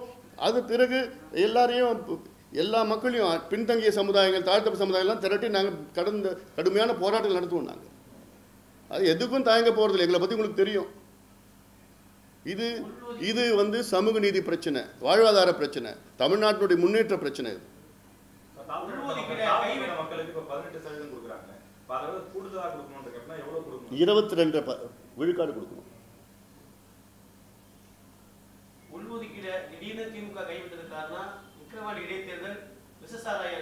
Speaker 1: அது பிறகு எல்லாரையும் எல்லா மக்களையும் பின்தங்கிய சமுதாயங்கள் தாழ்த்தப்பட்ட சமுதாயம்லாம் திரட்டி நாங்கள் கடுமையான போராட்டங்கள் நடத்துவோம். நாங்கள் அது எதுக்கும் தயங்க போகிறதில்லை. எங்களை பற்றி உங்களுக்கு தெரியும். இது வந்து சமூக நீதி பிரச்சனை, வாழ்வாதார பிரச்சனை, தமிழ்நாட்டினுடைய முன்னேற்ற பிரச்சனை. இது
Speaker 3: மக்களுக்கு இப்போ 18% கொடுக்குறாங்க.
Speaker 1: 22 விழுக்காடு கொடுக்கணும்.
Speaker 2: உள்ஒதுக்கீடு திடீர்னு திமுக கைவிட்டது காரணம் விக்கிரவாண்டி இடைத்தேர்தல் விசசாராய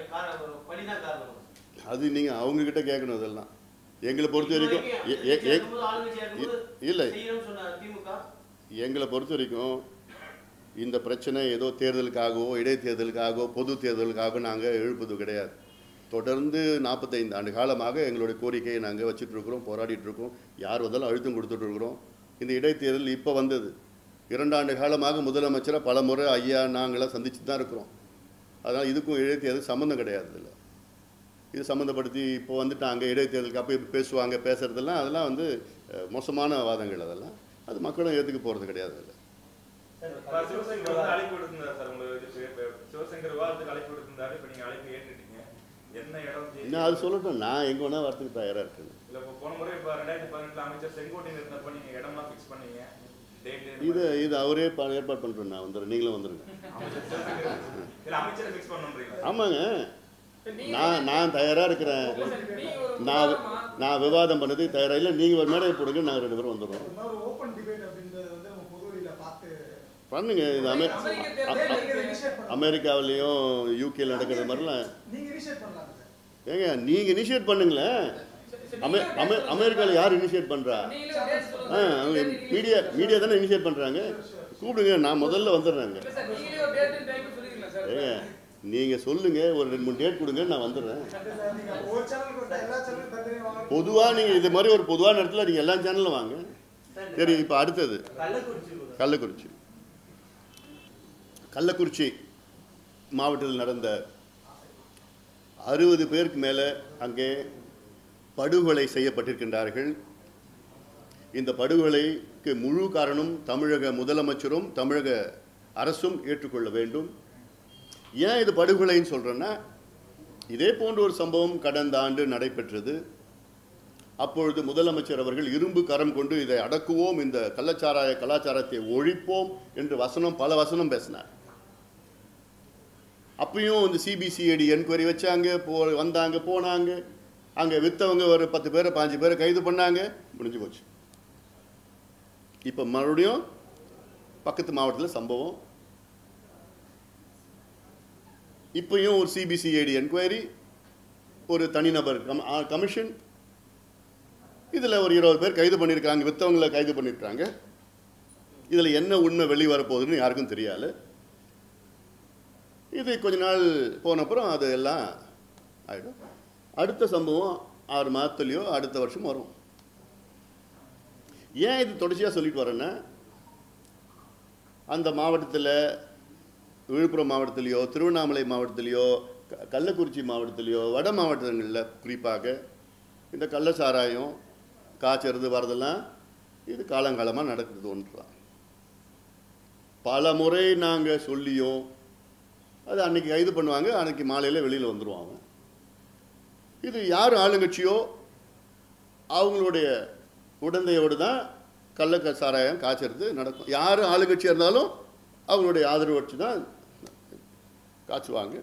Speaker 2: பணிதான் காரணம்.
Speaker 1: அது நீங்க அவங்க கிட்ட கேட்கணும். அதெல்லாம் எங்களை பொறுத்த வரைக்கும் இல்லை, எங்களை பொறுத்த வரைக்கும் இந்த பிரச்சனை ஏதோ தேர்தலுக்காகவோ இடைத்தேர்தலுக்காகவோ பொது தேர்தலுக்காக நாங்கள் எழுப்பது கிடையாது. தொடர்ந்து 45 ஆண்டு காலமாக எங்களுடைய கோரிக்கையை நாங்கள் வச்சுட்ருக்குறோம், போராடிட்டுருக்கோம். யார் வந்தாலும் அழுத்தம் கொடுத்துட்ருக்குறோம். இந்த இடைத்தேர்தல் இப்போ வந்தது. 2 ஆண்டு காலமாக முதலமைச்சரை பல முறை ஐயா நாங்களாம் சந்திச்சு தான் இருக்கிறோம். அதனால் இதுக்கும் இடைத்தேர்தல் சம்மந்தம் கிடையாது. இல்லை, இது சம்மந்தப்படுத்தி இப்போ வந்துட்டாங்க இடைத்தேர்தலுக்கு அப்போ இப்போ பேசுவாங்க பேசுகிறதெல்லாம் அதெல்லாம் வந்து மோசமான வாதங்கள். அதெல்லாம் அது மக்களும் ஏற்றுக்க போகிறது கிடையாது. இல்லை,
Speaker 3: அழைப்பு எடுத்திருந்தார் சார், உங்களுக்கு சிவசங்கர் விவாதத்துக்கு அழைப்பு எடுத்திருந்தாரு. இப்போ நீங்கள் அழைப்பு ஏற்றுட்டீங்க. என்ன இடம்
Speaker 1: நான் அது சொல்லட்டும், நான் எங்கே வேணால் வரத்துக்கு தயாராக இருக்கேன்.
Speaker 3: இல்லை, இப்போ போன முறை இப்போ 2018 அமைச்சர் செங்கோட்டையில் இருந்தப்போ நீங்கள் இடமா ஃபிக்ஸ் பண்ணீங்க.
Speaker 1: இது அவரே ஏற்பாடு பண்ணுறேன். நான் வந்துடுறேன், நீங்களும் வந்துடுங்க.
Speaker 3: அமைச்சரை ஃபிக்ஸ் பண்ணுறீங்களா?
Speaker 1: ஆமாங்க, நான் தயாராக இருக்கிறேன். நான் விவாதம் பண்ணதுக்கு தயாராக இல்லை. நீங்கள் ஒரு மேடையை போடுங்க, நாங்கள் 2 பேரும் வந்துடுவோம். பண்ணுங்க. இது அமெரிக்காவிலையும் யூகேல நடக்கிற மாதிரிலாம் ஏங்க நீங்கள் இனிஷியேட் பண்ணுங்களேன். அமெரிக்காவில் யார் இனிஷியேட் பண்ணுறா? மீடியா தானே இனிஷியேட் பண்ணுறாங்க. கூப்பிடுங்க, நான் முதல்ல வந்துடுறேங்க. ஏங்க நீங்கள் சொல்லுங்கள், ஒரு 2-3 டேட் கொடுங்க, நான் வந்துடுறேன். பொதுவாக நீங்கள் இது மாதிரி ஒரு பொதுவான இடத்துல நீங்கள் எல்லா சேனலும் வாங்க. சரி, இப்போ அடுத்தது கள்ளக்குறிச்சி மாவட்டத்தில் நடந்த 60 பேருக்கு மேலே அங்கே படுகொலை செய்யப்பட்டிருக்கின்றார்கள். இந்த படுகொலைக்கு முழு காரணம் தமிழக முதலமைச்சரும் தமிழக அரசும் ஏற்றுக்கொள்ள வேண்டும். ஏன் இது படுகொலைன்னு சொல்கிறேன்னா, இதே போன்ற ஒரு சம்பவம் கடந்த ஆண்டு நடைபெற்றது. அப்பொழுது முதலமைச்சர் அவர்கள் இரும்பு கரம் கொண்டு இதை அடக்குவோம், இந்த கள்ளச்சாராய கலாச்சாரத்தை ஒழிப்போம் என்று பல வசனம் பேசினார். அப்பயும் இந்த சிபிசிஐடி என்கொயரி வச்சாங்க, வந்தாங்க போனாங்க. அங்கே விற்றவங்க ஒரு 10 பேரை 5 பேரை கைது பண்ணாங்க, முடிஞ்சு போச்சு. இப்போ மறுபடியும் பக்கத்து மாவட்டத்தில் சம்பவம். இப்பயும் ஒரு சிபிசிஐடி என்கொயரி, ஒரு தனிநபர் கமிஷன். இதில் ஒரு 20 பேர் கைது பண்ணியிருக்காங்க, விற்றவங்களை கைது பண்ணியிருக்காங்க. இதில் என்ன உண்மை வெளிவரப்போகுதுன்னு யாருக்கும் தெரியாது. இது கொஞ்ச நாள் போனப்புறம் அது எல்லாம் ஆகிடும். அடுத்த சம்பவம் 6 மாதத்துலேயோ அடுத்த வருஷம் வரும். ஏன் இது தொடர்ச்சியாக சொல்லிட்டு வரேன்னா, அந்த மாவட்டத்தில் விழுப்புரம் மாவட்டத்திலேயோ திருவண்ணாமலை மாவட்டத்திலேயோ கள்ளக்குறிச்சி மாவட்டத்திலேயோ வட மாவட்டங்களில் குறிப்பாக இந்த கள்ள சாராயம் காய்ச்சறது வரதெல்லாம் இது காலங்காலமாக நடக்கிறது ஒன்று தான். பல முறை நாங்கள் சொல்லியும் அது அன்றைக்கி கைது பண்ணுவாங்க, அன்றைக்கி மாலையில் வெளியில் வந்துடுவாங்க. இது யார் ஆளுங்கட்சியோ அவங்களுடைய உடந்தையோடு தான் கள்ள சாராயம் காய்ச்சறது நடக்கும். யார் ஆளுங்கட்சியாக இருந்தாலும் அவங்களுடைய ஆதரவு வச்சு தான் காய்ச்சுவாங்க.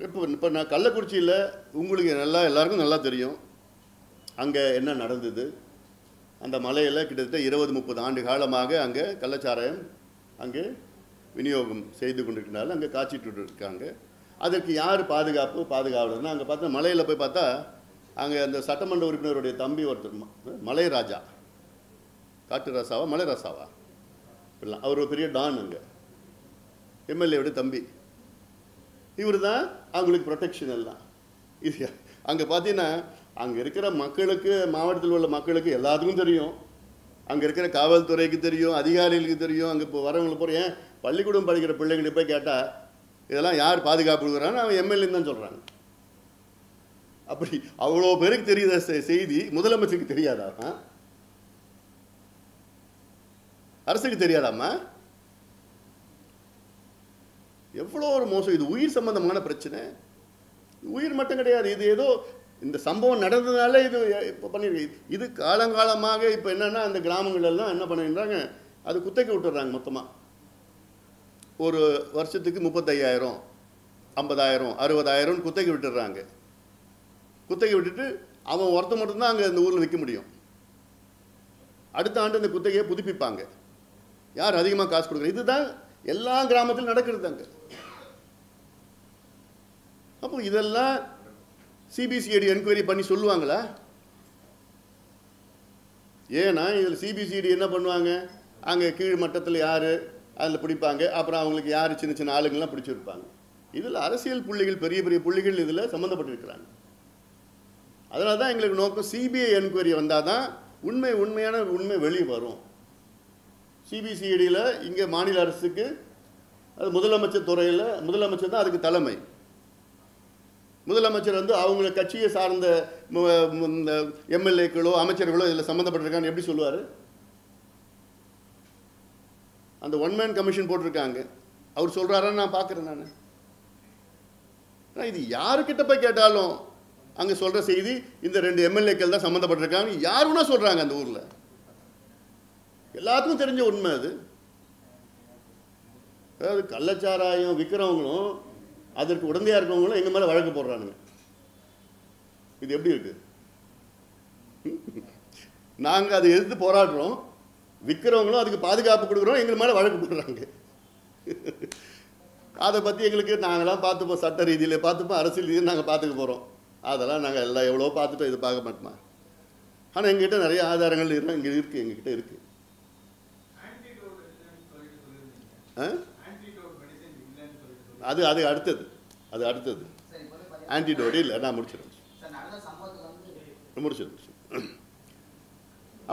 Speaker 1: இப்போ நான் கள்ளக்குறிச்சியில் உங்களுக்கு எல்லாருக்கும் நல்லா தெரியும் அங்கே என்ன நடந்தது. அந்த மலையில் கிட்டத்தட்ட 20-30 ஆண்டு காலமாக அங்கே கள்ளச்சாராயம் அங்கே விநியோகம் செய்து கொண்டிருக்கிறார்கள். அங்கே காய்ச்சிட்டு இருக்காங்க. அதற்கு யார் பாதுகாவலர்னா அங்கே பார்த்தா மலையில் போய் பார்த்தா அங்கே அந்த சட்டமன்ற உறுப்பினருடைய தம்பி ஒருத்தர் மலைராஜா, காட்டு ராசாவா மலைராசாவா இல்லை, அவர் ஒரு பெரிய டான் அங்கே எம்எல்ஏவுடைய தம்பி. இவர் தான் அவங்களுக்கு ப்ரொடெக்ஷன் எல்லாம். இது அங்கே பார்த்தீங்கன்னா அங்கே இருக்கிற மக்களுக்கு, மாவட்டத்தில் உள்ள மக்களுக்கு எல்லாத்துக்கும் தெரியும். அங்கே இருக்கிற காவல்துறைக்கு தெரியும், அதிகாரிகளுக்கு தெரியும். அங்கே இப்போ வரவங்களை போகிற ஏன் பள்ளிக்கூடம் படிக்கிற பிள்ளைங்களை போய் கேட்டால் இதெல்லாம் யார் பாதுகாப்பு கொடுக்குறான்னு அவன் எம்எல்ஏன்னு தான் சொல்கிறாங்க. அப்படி அவ்வளோ பேருக்கு தெரியுத செய்தி முதலமைச்சருக்கு தெரியாதா? அரசுக்கு தெரியாதாம்மா? எவ்வளோ ஒரு மோசம். இது உயிர் சம்பந்தமான பிரச்சனை. உயிர் மட்டும் கிடையாது, இது ஏதோ இந்த சம்பவம் நடந்ததுனால இது இப்போ பண்ணியிருக்கு. இது காலங்காலமாக இப்போ என்னென்னா அந்த கிராமங்களெல்லாம் என்ன பண்ணிடுறாங்க, அது குத்தகை விட்டுறாங்க மொத்தமாக. ஒரு வருஷத்துக்கு 35,000, 50,000, 60,000 குத்தகை விட்டுடுறாங்க. குத்தகை விட்டுட்டு அவன் ஒருத்த மட்டும்தான் அங்கே இந்த ஊரில் விற்க முடியும். அடுத்த ஆண்டு அந்த குத்தகையை புதுப்பிப்பாங்க. யார் அதிகமாக காசு கொடுக்குற, இதுதான் எல்லா கிராமத்திலும் நடக்கிறது அங்கே. அப்போ இதெல்லாம் சிபிசிஐடி என்கொயரி பண்ணி சொல்லுவாங்களா? ஏன்னா இதில் சிபிசிஐடி என்ன பண்ணுவாங்க, அங்கே கீழ் மட்டத்தில் யார் அதில் பிடிப்பாங்க, அப்புறம் அவங்களுக்கு யார் சின்ன சின்ன ஆளுங்கள்லாம் பிடிச்சிருப்பாங்க. இதில் அரசியல் புள்ளிகள், பெரிய பெரிய புள்ளிகள் இதில் சம்மந்தப்பட்டிருக்கிறாங்க. அதனால தான் எங்களுக்கு நோக்கம் சிபிஐ என்கொயரி வந்தால் தான் உண்மையான உண்மை வெளியே வரும். சிபிசிஐடியில் இங்கே மாநில அரசுக்கு அது முதலமைச்சர் துறையில் முதலமைச்சர் தான் அதுக்கு தலைமை. முதலமைச்சர் வந்து அவங்கள கட்சியை சார்ந்த எம்எல்ஏக்களோ அமைச்சர்களோ இதில் சம்மந்தப்பட்டிருக்கான்னு எப்படி சொல்லுவார்? அந்த ஒன்மேன் கமிஷன் போட்டிருக்காங்க, அவர் சொல்கிறாரான்னு நான் பார்க்குறேன். நான் இது யாருக்கிட்ட போய் கேட்டாலும் அங்கே சொல்கிற செய்தி இந்த 2 எம்எல்ஏக்கள் தான் சம்மந்தப்பட்டிருக்காங்க யாருன்னா சொல்கிறாங்க. அந்த ஊரில் எல்லாத்துக்கும் தெரிஞ்ச உண்மை அது. அதாவது கள்ளச்சாராயம் விற்கிறவங்களும் அதற்கு உடந்தையாக இருக்கவங்களும் எங்கள் மேலே வழக்கு போடுறானுங்க. இது எப்படி இருக்கு? நாங்கள் அதை எதிர்த்து போராடுறோம், விற்கிறவங்களும் அதுக்கு பாதுகாப்பு கொடுக்குறோம், எங்கள் மேலே வழக்கு போடுறாங்க. அதை பற்றி எங்களுக்கு நாங்களாம் பார்த்துப்போம், சட்ட ரீதியில் பார்த்துப்போம், அரசியல் ரீதியில் நாங்கள் பார்த்துக்க போகிறோம். அதெல்லாம் நாங்கள் எல்லாம் எவ்வளோ பார்த்துட்டோம், இது பார்க்க மாட்டோமா? ஆனால் எங்ககிட்ட நிறைய ஆதாரங்கள் இங்கே இருக்குது, எங்ககிட்ட இருக்குது. அது அடுத்தது ஆன்டிடோட் இல்லை, நான் முடிச்சிடும்.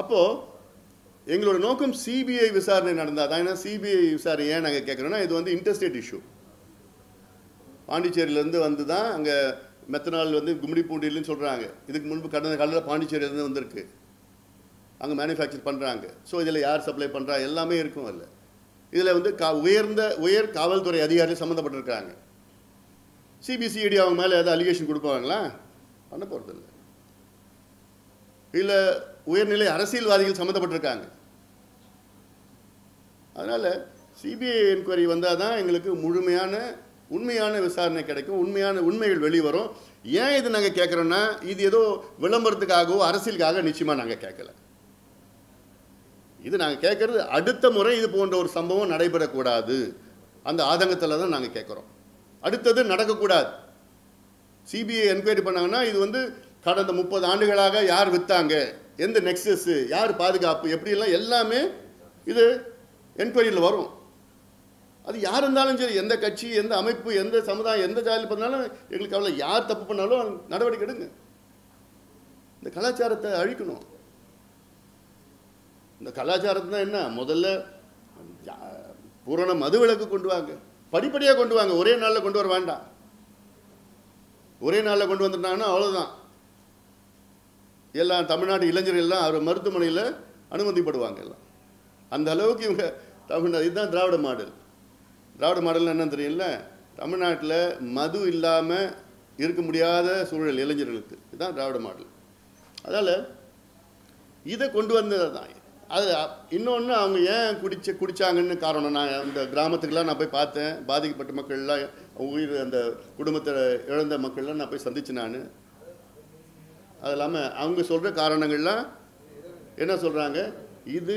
Speaker 1: அப்போது எங்களோட நோக்கம் சிபிஐ விசாரணை நடந்தால் தான். ஏன்னா சிபிஐ விசாரணை ஏன் நாங்கள் கேட்குறோன்னா, இது வந்து இன்டர்ஸ்டேட் இஷ்யூ. பாண்டிச்சேரியிலேருந்து வந்து தான் அங்கே மெத்தனால் வந்து கும்மிடிப்பூண்டியில்னு சொல்கிறாங்க. இதுக்கு முன்பு கடந்த காலத்தில் பாண்டிச்சேரியிலேருந்து வந்திருக்கு, அங்கே மேனுஃபேக்சர் பண்ணுறாங்க. ஸோ இதில் யார் சப்ளை பண்ணுறா எல்லாமே இருக்கும். அதில் இதில் வந்து உயர் காவல்துறை அதிகாரிகள் சம்மந்தப்பட்டிருக்காங்க. சிபிசிஐடி அவங்க மேலே ஏதாவது அலிகேஷன் கொடுப்பாங்களா? பண்ண போகிறதில்ல. இல்லை உயர்நிலை அரசியல்வாதிகள் சம்மந்தப்பட்டிருக்காங்க. அதனால் சிபிஐ என்கொயரி வந்தால் தான் எங்களுக்கு உண்மையான விசாரணை கிடைக்கும், உண்மைகள் வெளிவரும். ஏன் இது நாங்கள் கேட்குறோன்னா, இது ஏதோ விளம்பரத்துக்காகவோ அரசியலுக்காக நிச்சயமாக நாங்கள் கேட்கல. இது நாங்கள் கேட்குறது அடுத்த முறை இது போன்ற ஒரு சம்பவம் நடைபெறக்கூடாது, அந்த ஆதங்கத்தில் தான் நாங்கள் கேட்குறோம். அடுத்தது நடக்கக்கூடாது. சிபிஐ என்கொயரி பண்ணாங்கன்னா இது வந்து கடந்த 30 ஆண்டுகளாக யார் விற்றாங்க, எந்த நெக்ஸஸ், யார் பாதுகாப்பு, எப்படிலாம் எல்லாமே இது என்கொயரியில் வரும். அது யார் இருந்தாலும் சரி, எந்த கட்சி, எந்த அமைப்பு, எந்த சமுதாயம், எந்த ஜாதியில் பண்ணாலும் எங்களுக்கு அவ்வளோ யார் தப்பு பண்ணாலும் நடவடிக்கை எடுங்க. இந்த கலாச்சாரத்தை அழிக்கணும். இந்த கலாச்சாரத்தை என்ன, முதல்ல பூரண மது விலக்கு கொண்டு வாங்க, படிப்படியாக கொண்டு வாங்க. ஒரே நாளில் கொண்டு வர வேண்டாம். ஒரே நாளில் கொண்டு வந்துட்டாங்கன்னா அவ்வளோதான். எல்லாம் தமிழ்நாட்டு இளைஞர்கள் எல்லாம் அவர் மருத்துவமனையில் அனுமதிப்படுவாங்க எல்லாம். அந்த அளவுக்கு இவங்க தமிழ்நாடு, இதுதான் திராவிட மாடல். திராவிட மாடல்னு என்னன்னு தெரியல, தமிழ்நாட்டில் மது இல்லாமல் இருக்க முடியாத சூழல் இளைஞர்களுக்கு, இதுதான் திராவிட மாடல். அதனால் இதை கொண்டு வந்தது தான். அது இன்னொன்று அவங்க ஏன் குடிச்சாங்கன்னு காரணம், நான் அந்த கிராமத்துக்கெல்லாம் நான் போய் பார்த்தேன். பாதிக்கப்பட்ட மக்கள்லாம் உயிர் அந்த குடும்பத்தை இழந்த மக்கள்லாம் நான் போய் சந்திச்சு நான். அது இல்லாமல் அவங்க சொல்கிற காரணங்கள்லாம் என்ன சொல்கிறாங்க, இது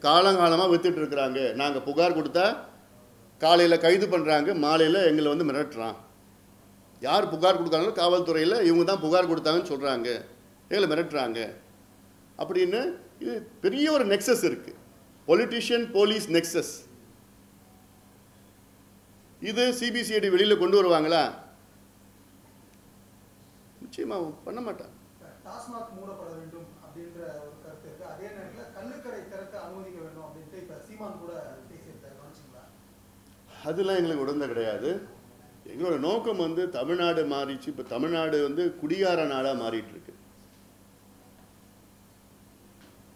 Speaker 1: காலங்காலமாக வித்துட்டு இருக்கிறாங்க. நாங்கள் புகார் கொடுத்தா காலையில் கைது பண்ணுறாங்க, மாலையில் எங்களை வந்து மிரட்டுறான். யார் புகார் கொடுத்தாங்களோ காவல்துறையில் இவங்க தான் புகார் கொடுத்தாங்கன்னு சொல்கிறாங்க, எங்களை மிரட்டுறாங்க அப்படின்னு. இது பெரிய ஒரு நெக்ஸஸ் இருக்குது, பொலிட்டிஷியன் போலீஸ் நெக்ஸஸ். இது சிபிசிஐடி வெளியில் கொண்டு வருவாங்களா? நிச்சயமாக பண்ண மாட்டான்.
Speaker 6: டாஸ்மாக் மூடப்பட வேண்டும் அப்படின்ற ஒரு கருத்து இருக்கு. அதே நேரத்தில் கள்ளுக்கடை திறக்க அனுமதிக்க வேண்டும் அப்படின்ட்டு இப்போ சீமான் கூட பேசியிருக்காரு.
Speaker 1: அதெல்லாம் எங்களுக்கு உடந்த கிடையாது. எங்களோட நோக்கம் வந்து தமிழ்நாடு மாறிச்சு. இப்போ தமிழ்நாடு வந்து குடியார நாடாக மாறிட்டு இருக்கு.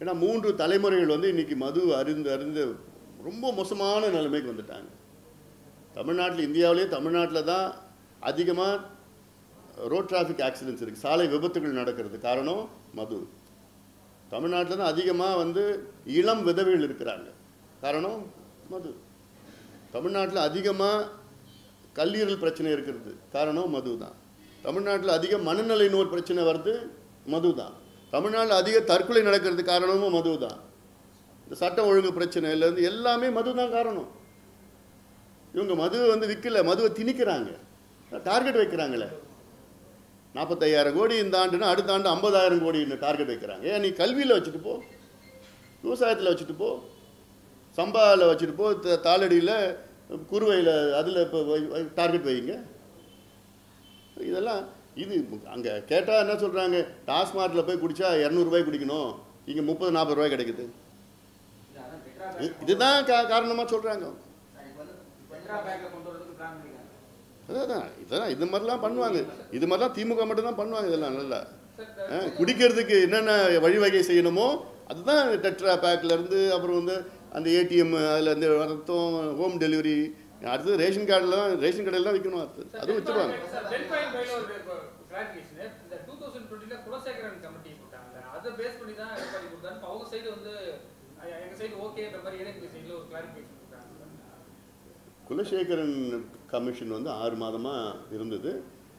Speaker 1: ஏன்னா 3 தலைமுறைகள் வந்து இன்னைக்கு மது அருந்து ரொம்ப மோசமான நிலைமைக்கு வந்துட்டாங்க. தமிழ்நாட்டில், இந்தியாவிலே தமிழ்நாட்டில் தான் அதிகமாக ரோட் டிராஃபிக் ஆக்சிடென்ட்ஸ் இருக்குது, சாலை விபத்துகள் நடக்கிறது. காரணம் மது. தமிழ்நாட்டில் தான் அதிகமாக வந்து இளம் விதவைகள் இருக்கிறாங்க, காரணம் மது. தமிழ்நாட்டில் அதிகமாக கல்லீரல் பிரச்சனை இருக்கிறது, காரணம் மது தான். தமிழ்நாட்டில் அதிக மனநிலை நோய் பிரச்சனை வருது, மது தான். தமிழ்நாட்டில் அதிக தற்கொலை நடக்கிறது காரணமும் மது தான். இந்த சட்டம் ஒழுங்கு பிரச்சனையிலேருந்து எல்லாமே மது தான் காரணம். இவங்க மதுவை வந்து விற்கல, மதுவை திணிக்கிறாங்க, டார்கெட் வைக்கிறாங்களே. 45,000 கோடி இந்த ஆண்டுன்னா அடுத்த ஆண்டு 50,000 கோடின்னு டார்கெட் வைக்கிறாங்க. ஏன் நீ கல்வியில் வச்சுட்டு போ, விவசாயத்தில் வச்சுட்டு போ, சம்பாவில் வச்சுட்டு போ, தாளடியில் குறுவையில் அதில் இப்போ டார்கெட் வைங்க. இதெல்லாம் இது அங்கே கேட்டால் என்ன சொல்கிறாங்க, டாஸ்மார்ட்டில் போய் குடித்தா 200 ரூபாய் குடிக்கணும், இங்கே 30-40 ரூபாய் கிடைக்குது. இதுதான் காரணமாக சொல்கிறாங்க. அதான் இதெல்லாம் இது மாதிரிலாம் பண்ணுவாங்க. இது மாதிரிலாம் திமுக மட்டும்தான் பண்ணுவாங்க. இதெல்லாம் நல்லா குடிக்கிறதுக்கு என்னென்ன வழிவகை செய்யணுமோ அதுதான் டெட்ரா பேக்லேருந்து அப்புறம் வந்து அந்த ஏடிஎம் அதில் வரத்தும் ஹோம் டெலிவரி. அடுத்தது ரேஷன் கடையில் தான் விற்கணும். அதுவும் விற்றுருவாங்க. குலசேகரன் கமிஷன் வந்து 6 மாதமாக இருந்தது.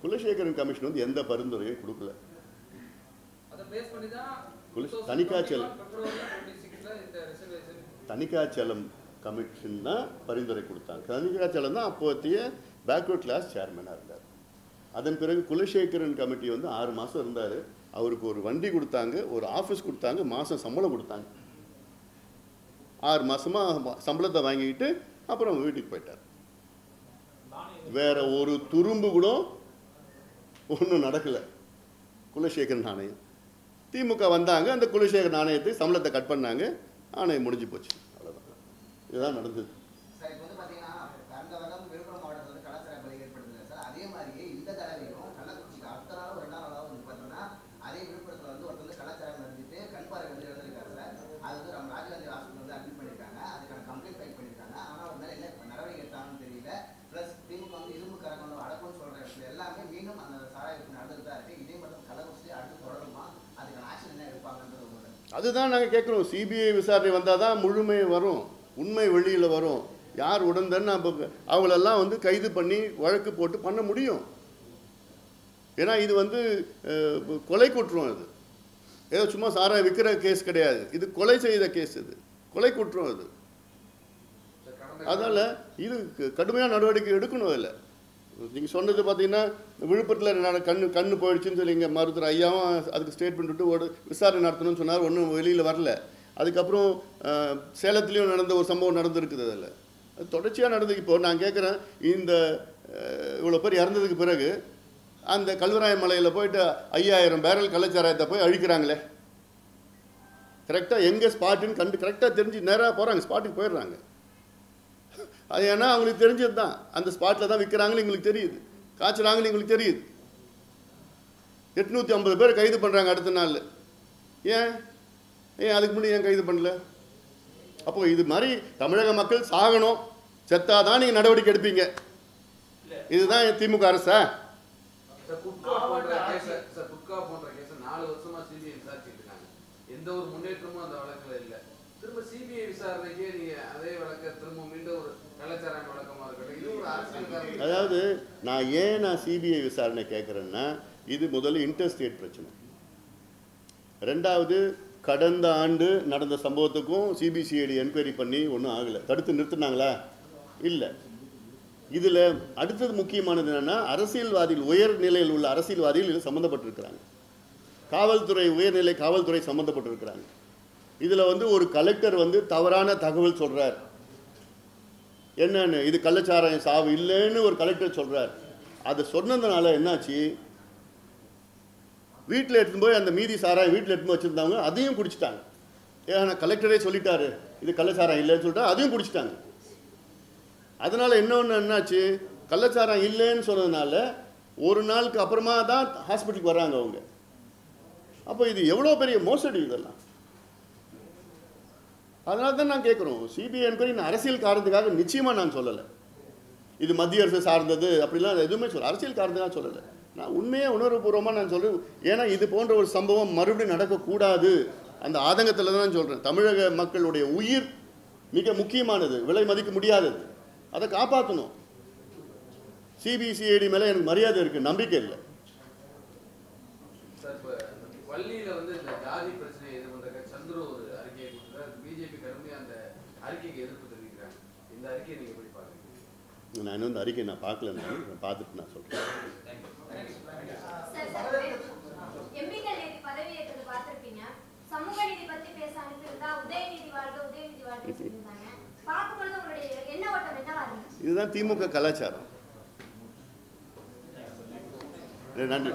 Speaker 1: குலசேகரன் கமிஷன் வந்து எந்த பரிந்துரையும் கொடுக்கல. தணிகாச்சலம் கமிஷன் தான் பரிந்துரை கொடுத்தாங்க. தணிகாச்சலம் தான் அப்போதைய பேக்வர்ட் கிளாஸ் சேர்மனாக இருந்தார். அதன் பிறகு குலசேகரன் கமிட்டி வந்து 6 மாதம் இருந்தார். அவருக்கு ஒரு வண்டி கொடுத்தாங்க, ஒரு ஆஃபீஸ் கொடுத்தாங்க, மாதம் சம்பளம் கொடுத்தாங்க. 6 மாதமாக சம்பளத்தை வாங்கிக்கிட்டு அப்புறம் வீட்டுக்கு போயிட்டார். வேற ஒரு துரும்பு கூட ஒன்றும் நடக்கலை. குலசேகரன் ஆணையம் திமுக வந்தாங்க, அந்த குலசேகரன் ஆணையத்தை சம்பளத்தை கட் பண்ணாங்க, ஆணையம் முடிஞ்சு போச்சு. அவ்வளோதான், இதுதான் நடந்தது. அதுதான் நாங்கள் கேட்குறோம். சிபிஐ விசாரணை வந்தால் தான் முழுமை வரும், உண்மை வெளியில் வரும். யார் உடந்தன்னு அவங்களெல்லாம் வந்து கைது பண்ணி வழக்கு போட்டு பண்ண முடியும். ஏன்னா இது வந்து கொலை குற்றம். இது ஏதோ சும்மா சாராய விற்கிற கேஸ் கிடையாது, இது கொலை செய்த கேஸ், இது கொலை குற்றம். இது அதனால் இது கடுமையான நடவடிக்கை எடுக்கணும். அதில் நீங்கள் சொன்னது பார்த்தீங்கன்னா விழுப்புரத்தில் கண்ணு போயிடுச்சுன்னு சொல்லி இங்கே மருத்துவர் ஐயாவும் அதுக்கு ஸ்டேட்மெண்ட் விட்டு விசாரணை நடத்தணும்னு சொன்னார். ஒன்றும் வெளியில் வரல. அதுக்கப்புறம் சேலத்துலேயும் நடந்த ஒரு சம்பவம் நடந்துருக்குது. அதில் அது தொடர்ச்சியாக நடந்து. இப்போ நான் கேட்குறேன், இந்த இவ்வளோ பேர் இறந்ததுக்கு பிறகு அந்த கல்வராய மலையில் போயிட்டு 5000 பேரல் கள்ளச்சாராயத்தை போய் அழிக்கிறாங்களே. கரெக்டாக எங்கே ஸ்பாட்டுன்னு கரெக்டாக தெரிஞ்சு நேராக போகிறாங்க, ஸ்பாட்டுக்கு போயிடுறாங்க. அது ஏன்னா அவங்களுக்கு தெரிஞ்சது தான், அந்த ஸ்பாட்டில் தான் விற்கிறாங்கன்னு எங்களுக்கு தெரியுது, காய்ச்சுறாங்கன்னு எங்களுக்கு தெரியுது. 850 பேர் கைது பண்ணுறாங்க அடுத்த நாள். ஏன் அதுக்கு முன்னாடி ஏன் கைது பண்ணல? அப்போ இது மாதிரி தமிழக மக்கள் சாகணும், செத்தாதான் நீங்கள் நடவடிக்கை எடுப்பீங்க. இதுதான் திமுக அரசா?
Speaker 8: எந்த ஒரு முன்னேற்றமும் அந்த வழக்கில் இல்லை. சிபிஐ விசாரணைக்கு நீங்க அதே வழக்க திரும்ப மீண்டும் ஒரு கலாச்சாரம் வழக்கமா இருக்கட்டும், இது ஒரு அரசியல்.
Speaker 1: அதாவது நான் சிபிஐ விசாரணை கேட்குறேன்னா, இது முதல்ல இன்டர்ஸ்டேட் பிரச்சனை. ரெண்டாவது, கடந்த ஆண்டு நடந்த சம்பவத்துக்கும் சிபிசிஐடி என்கொயரி பண்ணி ஒன்றும் ஆகலை. தடுத்து நிறுத்தினாங்களா? இல்லை. இதில் அடுத்தது முக்கியமானது என்னென்னா, அரசியல்வாதிகள், உயர் நிலையில் உள்ள அரசியல்வாதிகள் இதில் சம்மந்தப்பட்டிருக்கிறாங்க. காவல்துறை, உயர்நிலை காவல்துறை சம்மந்தப்பட்டிருக்கிறாங்க. இதில் ஒரு கலெக்டர் தவறான தகவல் சொல்கிறார். என்னன்னு, இது கள்ளச்சாராயம் சாவு இல்லைன்னு ஒரு கலெக்டர் சொல்கிறார். அதை சொன்னதுனால என்னாச்சு, வீட்டில் எடுத்துன்னு போய் அந்த மீதி சாராயம் வீட்டில் எடுத்துன்னு வச்சுருந்தாங்க, அதையும் குடிச்சிட்டாங்க. ஏன்னா கலெக்டரே சொல்லிட்டாரு இது கள்ளச்சாராயம் இல்லைன்னு சொல்லிட்டு அதையும் குடிச்சிட்டாங்க. அதனால் இன்னொன்று என்னாச்சு, கள்ளச்சாராயம் இல்லைன்னு சொன்னதுனால ஒரு நாளுக்கு அப்புறமா தான் ஹாஸ்பிட்டலுக்கு வர்றாங்க அவங்க. அப்போ இது எவ்வளோ பெரிய மோசடி இதெல்லாம். அதனால தான் நான் கேட்குறோம், சிபிஐ என்கொயரி அரசியல் காரணத்துக்காக நிச்சயமாக நான் சொல்லலை. இது மத்திய அரசு சார்ந்தது அப்படிலாம் எதுவுமே அரசியல் காரணத்துக்காக சொல்லலை. நான் உண்மையாக உணர்வுபூர்வமாக நான் சொல்கிறேன். ஏன்னா இது போன்ற ஒரு சம்பவம் மறுபடியும் நடக்கக்கூடாது அந்த ஆதங்கத்தில் தான் சொல்கிறேன். தமிழக மக்களுடைய உயிர் மிக முக்கியமானது, விலை மதிக்க முடியாதது. அதை காப்பாற்றணும். சிபிசிஐடி மேலே எனக்கு மரியாதை இருக்குது, நம்பிக்கை இல்லை.
Speaker 8: சார், இப்போ பள்ளியில் இந்த ஜாதி பிரச்சனையை இது பண்ணுற சந்திர ஒரு அறிக்கையை கொடுத்தார். பிஜேபி கடுமையாக அந்த அறிக்கைக்கு எதிர்ப்பு தெரிவிக்கிறாங்க. இந்த அறிக்கையை நீங்கள் எப்படி பார்க்குறீங்க?
Speaker 1: நான் இந்த அறிக்கை நான் பார்க்கல, நான் பார்த்துட்டு நான் சொல்கிறேன்.
Speaker 7: எம்பிக்கள் நேற்று பதவியேற்றது பார்த்திருப்பீங்க. சமூக நீதி பத்தி பேச அனுப்பியிருந்தா உதயநிதி வாழ்க உதயநிதி வாழ்க சொல்லியிருந்தாங்க. பார்க்கும்பொழுது உங்களுடைய என்ன ஓட்டம் என்னவா இருந்துச்சு?
Speaker 1: இதுதான் திமுக கலாச்சாரம். நன்றி.